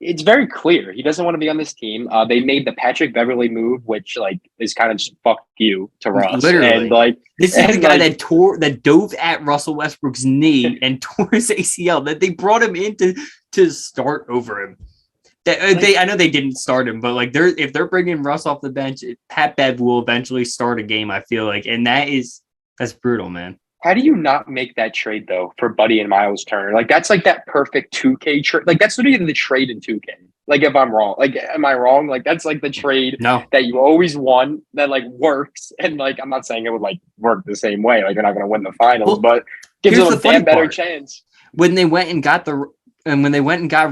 it's very clear he doesn't want to be on this team. They made the Patrick Beverly move, which like is kind of just fuck you to Russ, Literally. This is the and guy like that dove at Russell Westbrook's knee and tore his ACL. That they brought him in to start over him. I know they didn't start him, but like if they're bringing Russ off the bench, Pat Bev will eventually start a game. I feel like, and that's brutal, man. how do you not make that trade though for Buddy and Miles Turner? Like that's like that perfect 2K trade. Like that's literally the trade in 2K. Like if I'm wrong, like am I wrong? Like that's like the trade No, that you always want that like works. And like I'm not saying it would like work the same way. Like you're not going to win the finals, well, but gives here's them the a funny damn better part. chance. When they went and got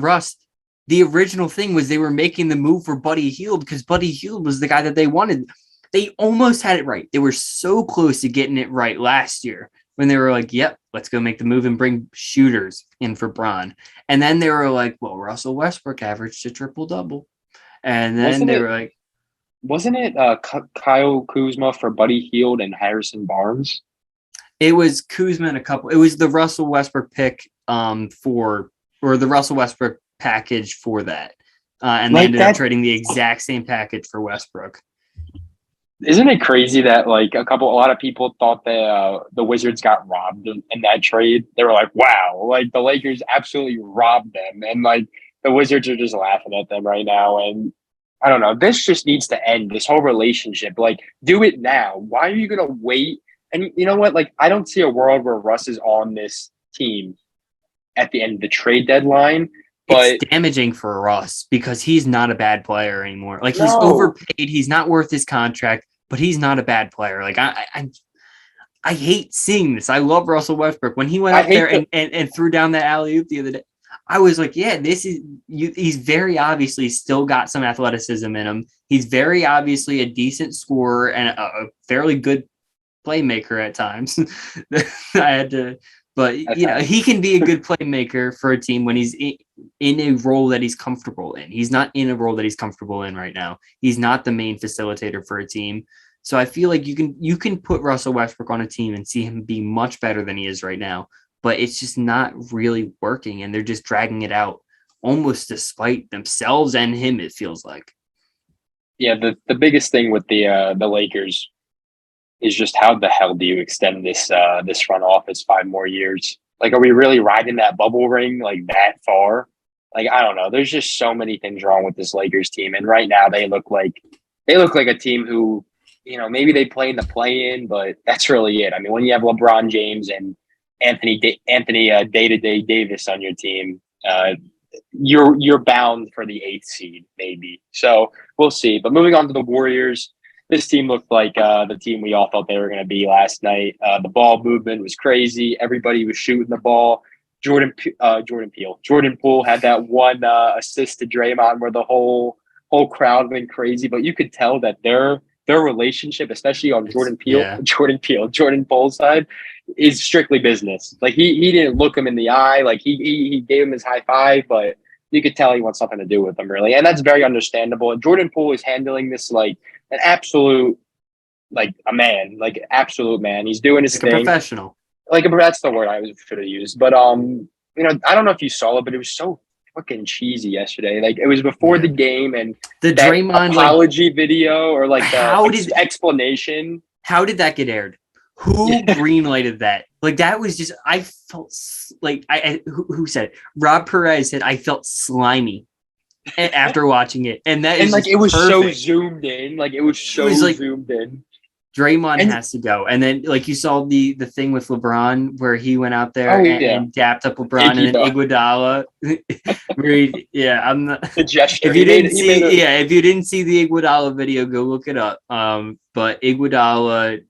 Russ, the original thing was they were making the move for Buddy Hield because Buddy Hield was the guy that they wanted. They almost had it right. They were so close to getting it right last year when they were like, yep, let's go make the move and bring shooters in for Bron. And then they were like, well, Russell Westbrook averaged a triple-double. And then Wasn't they it? were like, Wasn't it Kyle Kuzma for Buddy Hield and Harrison Barnes? it was Kuzma and it was the Russell Westbrook pick or the Russell Westbrook package for that. And they Like ended up that, trading the exact same package for Westbrook. isn't it crazy that like a lot of people thought that the Wizards got robbed in that trade? They were like, "Wow, like the Lakers absolutely robbed them," and like the Wizards are just laughing at them right now. And I don't know. This just needs to end. This whole relationship, like, do it now. Why are you gonna wait? And you know what? Like, I don't see a world where Russ is on this team at the end of the trade deadline. It's But damaging for Russ because he's not a bad player anymore. Like he's no, overpaid, he's not worth his contract, but he's not a bad player. Like I hate seeing this. I love Russell Westbrook when he went I up there hate the. and threw down that alley oop the other day. I was like, yeah, this is you. He's very obviously still got some athleticism in him. He's very obviously a decent scorer and a fairly good playmaker at times. I had to, but he can be a good playmaker for a team when he's in a role that he's comfortable in. He's not in a role that he's comfortable in right now. He's not the main facilitator for a team. So I feel like you can put Russell Westbrook on a team and see him be much better than he is right now, but it's just not really working, and they're just dragging it out almost despite themselves and him. It feels like. Yeah, the biggest thing with the Lakers is just how the hell do you extend this front office 5 more years? Like, are we really riding that bubble ring like that far? Like, I don't know. There's just so many things wrong with this Lakers team, and right now they look like a team who, maybe they play in the play-in, but that's really it. I mean, when you have LeBron James and Anthony Day-to-Day Davis on your team, you're bound for the 8th seed, maybe. So we'll see. But moving on to the Warriors, this team looked like the team we all thought they were going to be last night. The ball movement was crazy. Everybody was shooting the ball. Jordan Poole had that one assist to Draymond where the whole crowd went crazy. But you could tell that their relationship, especially on Yeah. Jordan Poole's side, is strictly business. Like he didn't look him in the eye. Like he gave him his high five, but you could tell he wants something to do with him, really. And that's very understandable. And Jordan Poole is handling this like an absolute, like a man, like absolute man. He's doing his Like a thing. professional. Like that's the word I should have used. But I don't know if you saw it, but it was so fucking cheesy yesterday. Like it was before Yeah. the game, and The that Draymond apology video or like how the did explanation. how did that get aired? Who greenlighted that? Like that was just I felt like who said it? Rob Perez said I felt slimy after watching it, and that is And like just it was so perfect. zoomed in, like it was It so was like zoomed in. Draymond And has to go, and then like you saw the thing with LeBron where he went out there oh yeah, and dapped up LeBron, and Iggy then dog, Iguodala. I'm not. the gesture. If you didn't He made see, if you didn't see the Iguodala video, go look it up. But Iguodala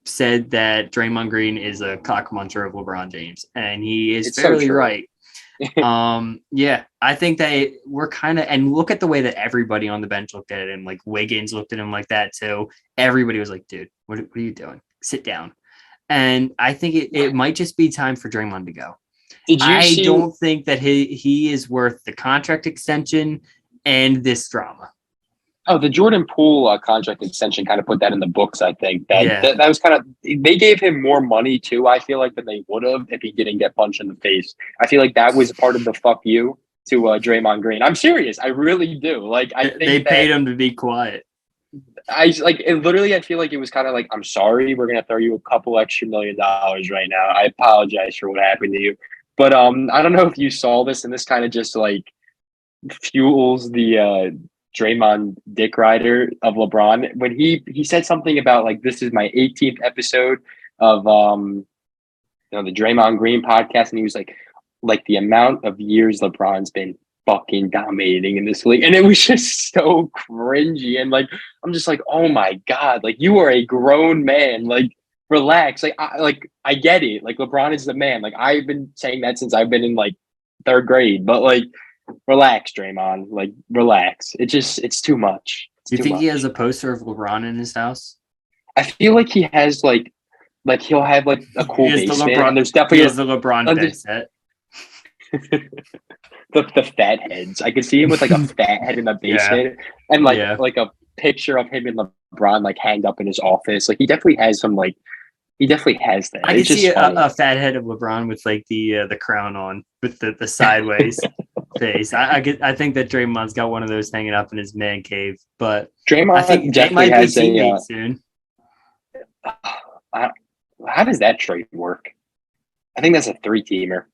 said that Draymond Green is a cockmuncher of LeBron James, and he is it's so fairly true. right. Yeah, I think that we're kind of, and look at the way that everybody on the bench looked at him. Like Wiggins looked at him like that too. Everybody was like, "Dude, what are you doing? Sit down." And I think it might just be time for Draymond to go. Did you I see? don't think that he is worth the contract extension and this drama. Oh, the Jordan Poole contract extension kind of put that in the books. I think Yeah, that was kind of they gave him more money too. I feel like than they would have if he didn't get punched in the face. I feel like that was part of the fuck you to Draymond Green. I'm serious. I really do. Like I they think that paid him to be quiet. I like it. Literally, I feel like it was kind of like I'm sorry. We're gonna throw you a couple extra $1 million right now. I apologize for what happened to you. But I don't know if you saw this, and this kind of just like fuels the Draymond dick rider of LeBron when he said something about like this is my 18th episode of the Draymond Green podcast, and he was like the amount of years LeBron's been fucking dominating in this league, and it was just so cringy, and like I'm just like, oh my god, like you are a grown man, like relax, I get it, like LeBron is the man, like I've been saying that since I've been in like third grade, but like relax, Draymond. Like, relax. It's too much. It's Do you too think he much. has a poster of LeBron in his house? I feel like he has like he'll have like a He cool has the basement, LeBron. and there's He definitely has the LeBron bed there's set. the fat heads. I could see him with like a fat head in the Yeah, basement, and yeah. like a picture of him and LeBron like hanged up in his office. Like he definitely has some like he definitely has that. I can It's see just funny. a fat head of LeBron with like the crown on, with the sideways face. I think that Draymond's got one of those hanging up in his man cave, but I Draymond think they definitely might be has a. teammates soon. How does that trade work? I think that's a 3-teamer.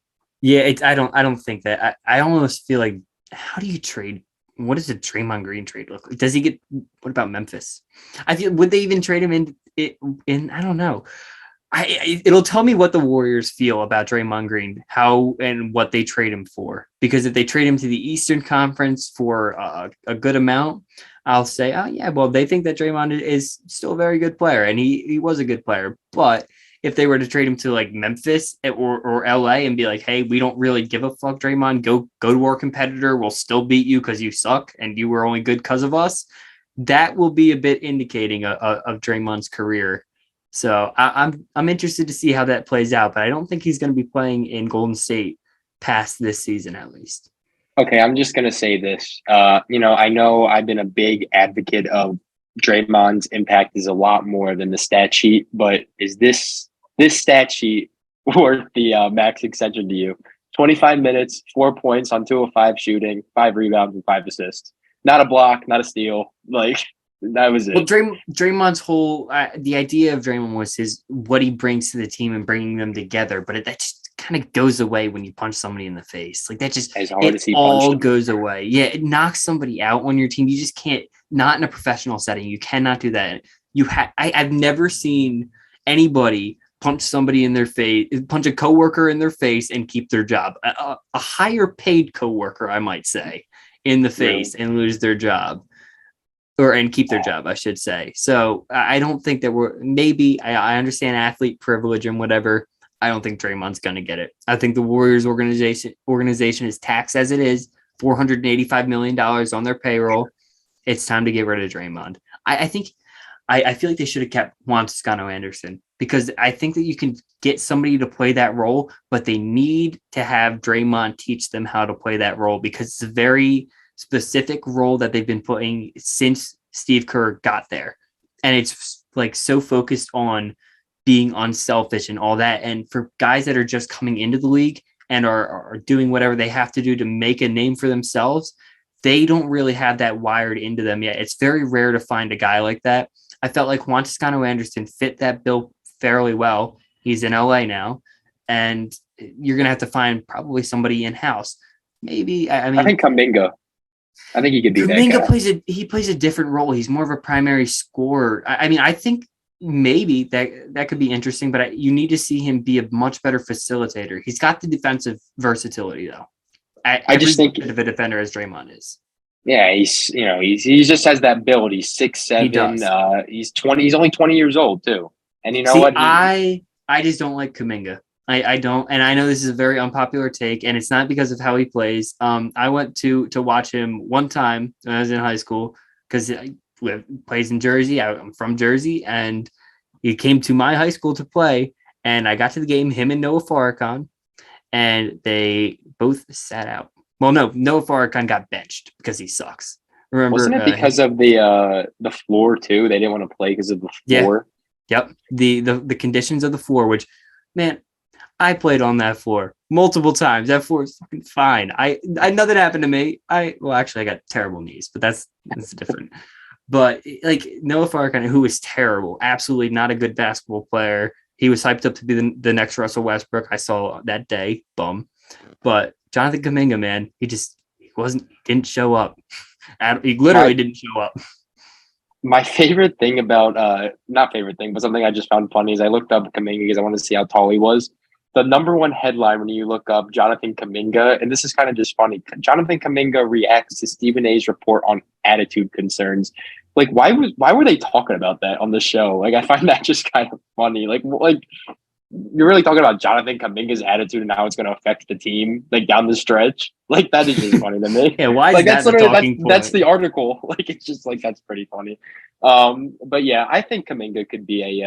Yeah, I don't think that. I almost feel like, how do you trade? What does a Draymond Green trade look like? Does he get? What about Memphis? I feel, would they even trade him in? I don't know. It'll tell me what the Warriors feel about Draymond Green, how and what they trade him for. Because if they trade him to the Eastern Conference for a good amount, I'll say, oh yeah, well they think that Draymond is still a very good player, and he was a good player. But if they were to trade him to like Memphis or LA and be like, hey, we don't really give a fuck, Draymond, go to our competitor, we'll still beat you because you suck and you were only good because of us. That will be a bit indicating of Draymond's career. So I'm interested to see how that plays out, but I don't think he's going to be playing in Golden State past this season at least. Okay, I'm just gonna say this. I know I've been a big advocate of Draymond's impact is a lot more than the stat sheet, but is this stat sheet worth the max extension to you? 25 minutes, 4 points on 2 of 5 shooting, 5 rebounds, and 5 assists. Not a block, not a steal. Like that was it. Well, Draymond's whole the idea of Draymond was what he brings to the team and bringing them together, but that just kind of goes away when you punch somebody in the face. Like that just As hard it as he all punched him. goes away. Yeah, it knocks somebody out on your team. You just can't. Not in a professional setting. You cannot do that. I've never seen anybody punch somebody in their face, punch a coworker in their face, and keep their job. A higher paid coworker, I might say, in the face and lose their job. And keep their job, I should say. So I don't think that I understand athlete privilege and whatever. I don't think Draymond's going to get it. I think the Warriors organization is taxed as it is, $485 million on their payroll. It's time to get rid of Draymond. I think I feel like they should have kept Juan Toscano-Anderson, because I think that you can get somebody to play that role, but they need to have Draymond teach them how to play that role, because it's a very specific role that they've been playing since Steve Kerr got there. And it's like so focused on being unselfish and all that. And for guys that are just coming into the league and are doing whatever they have to do to make a name for themselves, they don't really have that wired into them yet. It's very rare to find a guy like that. I felt like Juan Toscano-Anderson fit that bill fairly well. He's in LA now, and you're going to have to find probably somebody in-house. Maybe, I think Kuminga. I think he could be Kuminga that guy. plays a different role. He's more of a primary scorer. I think maybe that could be interesting, but you need to see him be a much better facilitator. He's got the defensive versatility though. I just think of a defender as Draymond is. Yeah, he just has that build. He's 6'7". He does. He's 20. He's only 20 years old too. And you know what? I just don't like Kuminga. I don't, and I know this is a very unpopular take, and it's not because of how he plays. I went to watch him one time when I was in high school because he plays in Jersey. I'm from Jersey, and he came to my high school to play. And I got to the game, him and Noah Farrakhan, and they both sat out. Well, no, Noah Farrakhan got benched because he sucks, Remember? Wasn't it because of the floor too? They didn't want to play because of the floor. Yep. The conditions of the floor, which, man, I played on that floor multiple times. That floor is fucking fine. I nothing happened to me. Actually I got terrible knees, but that's different. But like Noah Farrakhan, who was terrible, absolutely not a good basketball player. He was hyped up to be the next Russell Westbrook. I saw that day, bum. But Jonathan Kuminga, man, he didn't show up. He literally didn't show up. My favorite thing about not favorite thing, but something I just found funny is I looked up Kuminga because I wanted to see how tall he was. The number one headline when you look up Jonathan Kuminga, and this is kind of just funny. Jonathan Kuminga reacts to Stephen A's report on attitude concerns. Like, why were they talking about that on the show? Like, I find that just kind of funny. Like you're really talking about Jonathan Kuminga's attitude and how it's going to affect the team, like down the stretch. Like, that is just funny to me. Yeah, why is like, that that's the talking point? That's the article. Like, it's just like that's pretty funny. But yeah, I think Kuminga could be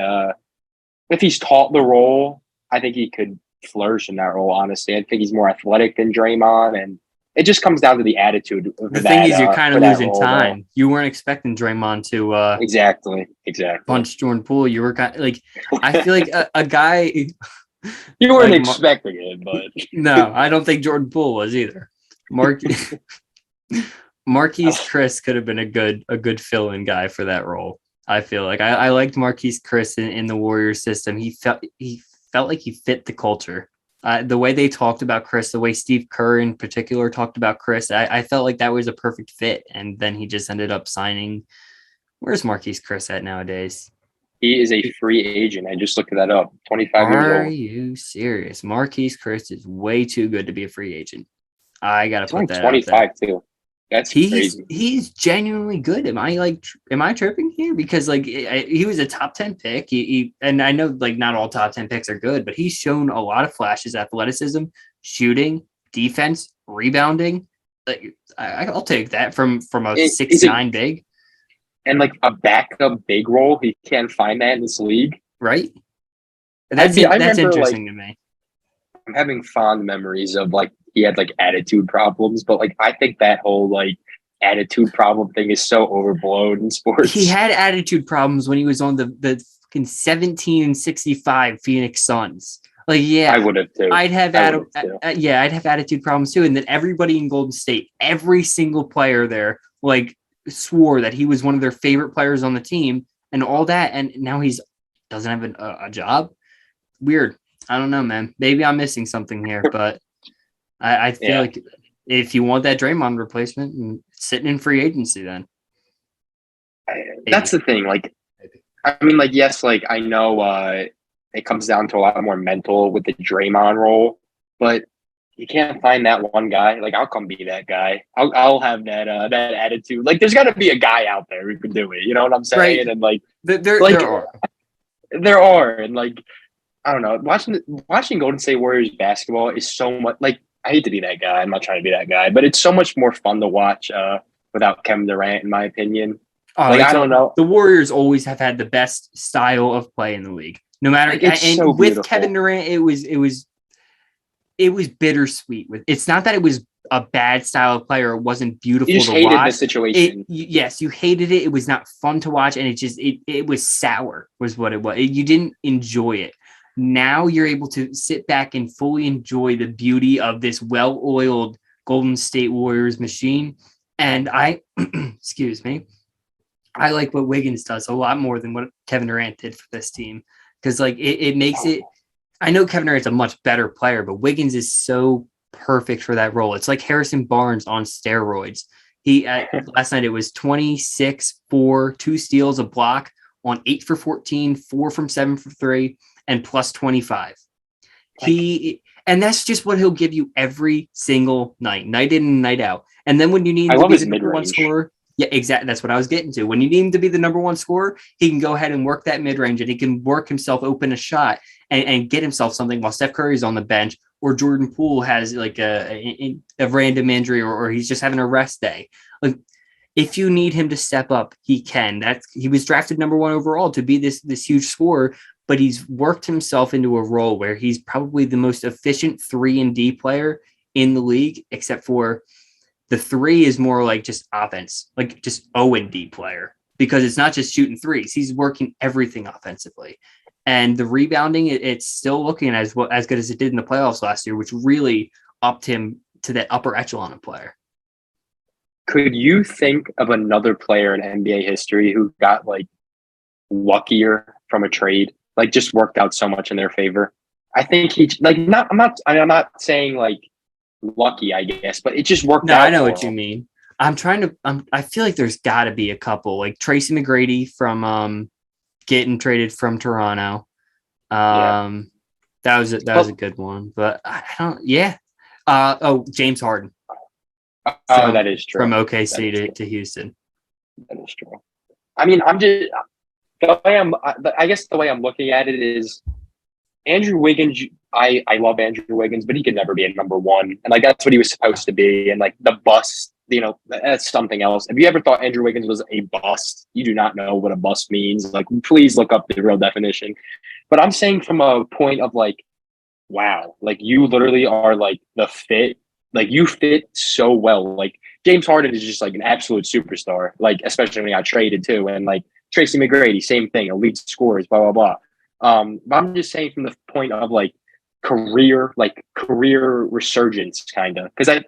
if he's taught the role, I think he could flourish in that role. Honestly, I think he's more athletic than Draymond, and it just comes down to the attitude. The thing is, you're kind of losing time. You weren't expecting Draymond to exactly punch Jordan Poole. You were like, I feel like a guy. You weren't like, expecting it, but no, I don't think Jordan Poole was either. Marquise Chris could have been a good fill-in guy for that role. I feel like I liked Marquise Chris in the Warriors system. He felt like he fit the culture. The way they talked about Chris, the way Steve Kerr in particular talked about Chris, I felt like that was a perfect fit. And then he just ended up signing. Where's Marquise Chris at nowadays? He is a free agent. I just looked that up. 25 years old. Are you serious? Marquise Chris is way too good to be a free agent. I gotta put that 25 out there. too. That's crazy. He's genuinely good. Am I tripping here? Because like he was a top 10 pick. He and I know like not all top 10 picks are good, but he's shown a lot of flashes: athleticism, shooting, defense, rebounding. Like I'll take that from a 6'9" big. And like a backup big role, he can't find that in this league, right? That's interesting to me. I'm having fond memories of like he had like attitude problems, but like I think that whole like attitude problem thing is so overblown in sports. He had attitude problems when he was on the fucking 17-65 Phoenix Suns. Like, yeah, I would have too. I'd have attitude problems too. And then everybody in Golden State, every single player there, like swore that he was one of their favorite players on the team and all that. And now he's doesn't have a job. Weird. I don't know, man. Maybe I'm missing something here, but I feel like if you want that Draymond replacement, sitting in free agency, then that's the thing. Like, I mean, like, yes, like I know it comes down to a lot more mental with the Draymond role, but you can't find that one guy. Like, I'll come be that guy. I'll have that attitude. Like, there's got to be a guy out there who can do it. You know what I'm saying? Right. And like, there are, and like, I don't know. Watching Golden State Warriors basketball is so much like I hate to be that guy. I'm not trying to be that guy, but it's so much more fun to watch without Kevin Durant, in my opinion. I don't know. The Warriors always have had the best style of play in the league, no matter. Like, and with Kevin Durant, it was bittersweet. It's not that it was a bad style of play or it wasn't beautiful you just to hated watch. The situation. Yes, you hated it. It was not fun to watch, and it was sour, was what it was. You didn't enjoy it. Now you're able to sit back and fully enjoy the beauty of this well-oiled Golden State Warriors machine. And excuse me, I like what Wiggins does a lot more than what Kevin Durant did for this team. Because like it makes it, I know Kevin Durant's a much better player, but Wiggins is so perfect for that role. It's like Harrison Barnes on steroids. Last night it was 26, 4, 2 steals, a block on 8 for 14, 4 from 7 for 3. And plus 25. And that's just what he'll give you every single night in and night out. And then when you need him to be the number one scorer, yeah, exactly. That's what I was getting to. When you need him to be the number one scorer, he can go ahead and work that mid-range and he can work himself open a shot and get himself something while Steph Curry's on the bench or Jordan Poole has like a random injury or he's just having a rest day. Like, if you need him to step up, he can. He was drafted number 1 overall to be this huge scorer, but he's worked himself into a role where he's probably the most efficient 3-and-D player in the league, except for The three is more like just offense, like just O&D player, because it's not just shooting threes. He's working everything offensively. And the rebounding, it's still looking as good as it did in the playoffs last year, which really upped him to that upper echelon of player. Could you think of another player in NBA history who got like luckier from a trade, like just worked out so much in their favor? I think he like not. I'm not saying like lucky, I guess, but it just worked No, out. I know what you mean. I feel like there's got to be a couple, like Tracy McGrady from getting traded from Toronto. That was a good one, but I don't. Yeah. James Harden. That is true. From OKC to Houston. That is true. I mean, I'm just the way I guess the way I'm looking at it is Andrew Wiggins. I love Andrew Wiggins, but he could never be a number one, and like that's what he was supposed to be. And like the bust, that's something else. Have you ever thought Andrew Wiggins was a bust? You do not know what a bust means. Like, please look up the real definition. But I'm saying from a point of like, wow, like you literally are like the fit. Like you fit so well. Like James Harden is just like an absolute superstar. Like especially when he got traded too, and like Tracy McGrady, same thing, elite scorers, blah blah blah. But I'm just saying from the point of like career resurgence, kind of, because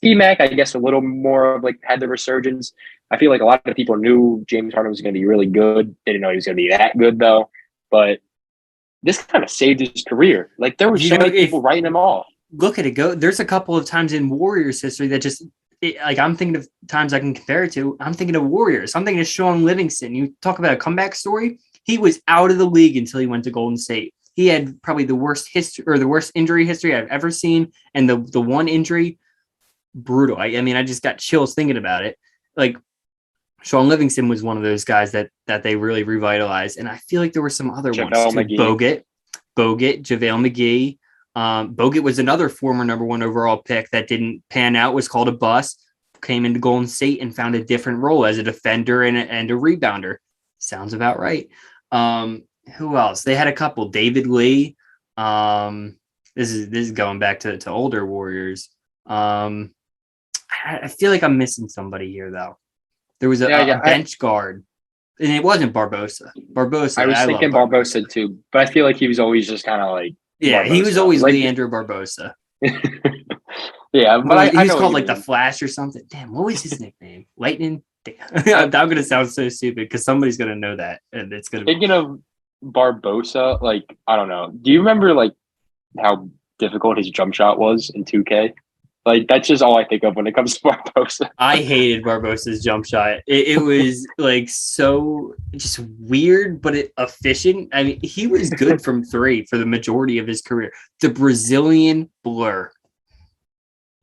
T-Mac, I guess, a little more of like had the resurgence. I feel like a lot of people knew James Harden was going to be really good. They didn't know he was going to be that good though. But this kind of saved his career. Like there were so many people writing him off. Look at it go. There's a couple of times in Warriors history that just like I'm thinking of times I can compare it to. I'm thinking of Warriors. I'm thinking of Sean Livingston. You talk about a comeback story. He was out of the league until he went to Golden State. He had probably the worst history or the worst injury history I've ever seen. And the one injury, brutal. I mean, I just got chills thinking about it. Like Sean Livingston was one of those guys that they really revitalized. And I feel like there were some other ones too. Bogut, JaVale McGee. Bogut was another former number one overall pick that didn't pan out, was called a bust, came into Golden State and found a different role as a defender and a rebounder. Sounds about right. Who else? They had a couple. David Lee. This is going back to older Warriors. I feel like I'm missing somebody here though. There was a bench guard, and it wasn't Barbosa. I was thinking Barbosa too, but I feel like he was always just kind of like Barbosa. He was always like, Leandro Barbosa. Yeah, but he was called like the Flash or something. Damn, what was his nickname? Lightning. I'm gonna sound so stupid because somebody's gonna know that, and it's gonna. Thinking of Barbosa, like I don't know. Do you remember like how difficult his jump shot was in 2K? Like that's just all I think of when it comes to Barbosa. I hated Barbosa's jump shot. It was like so just weird, but efficient. I mean, he was good from three for the majority of his career. The Brazilian Blur.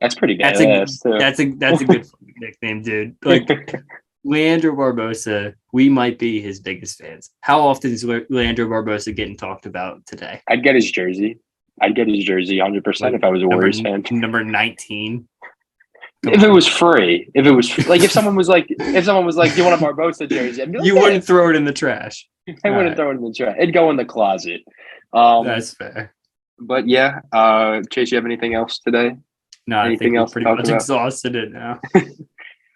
That's pretty good. That's a good nickname, dude. Like Leandro Barbosa, we might be his biggest fans. How often is Leandro Barbosa getting talked about today? I'd get his jersey 100% if I was a Warriors fan. Number 19. If it was free, if someone was like, you want a Barbosa jersey, I'd be like, you wouldn't throw it in the trash. I wouldn't throw it in the trash. It'd go in the closet. That's fair. But yeah, Chase, you have anything else today? No, anything else? Pretty much exhausted it now.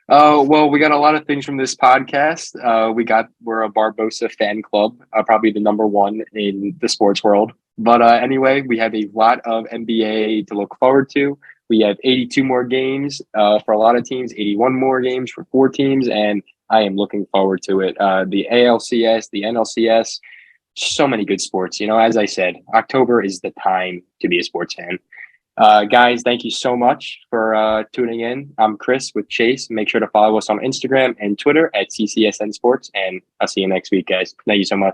Well, we got a lot of things from this podcast. We're a Barbosa fan club, probably the number one in the sports world. But anyway, we have a lot of NBA to look forward to. We have 82 more games for a lot of teams, 81 more games for 4 teams, and I am looking forward to it. The ALCS, the NLCS, so many good sports. As I said, October is the time to be a sports fan. Guys, thank you so much for tuning in. I'm Chris with Chase. Make sure to follow us on Instagram and Twitter at CCSN Sports, and I'll see you next week, guys. Thank you so much.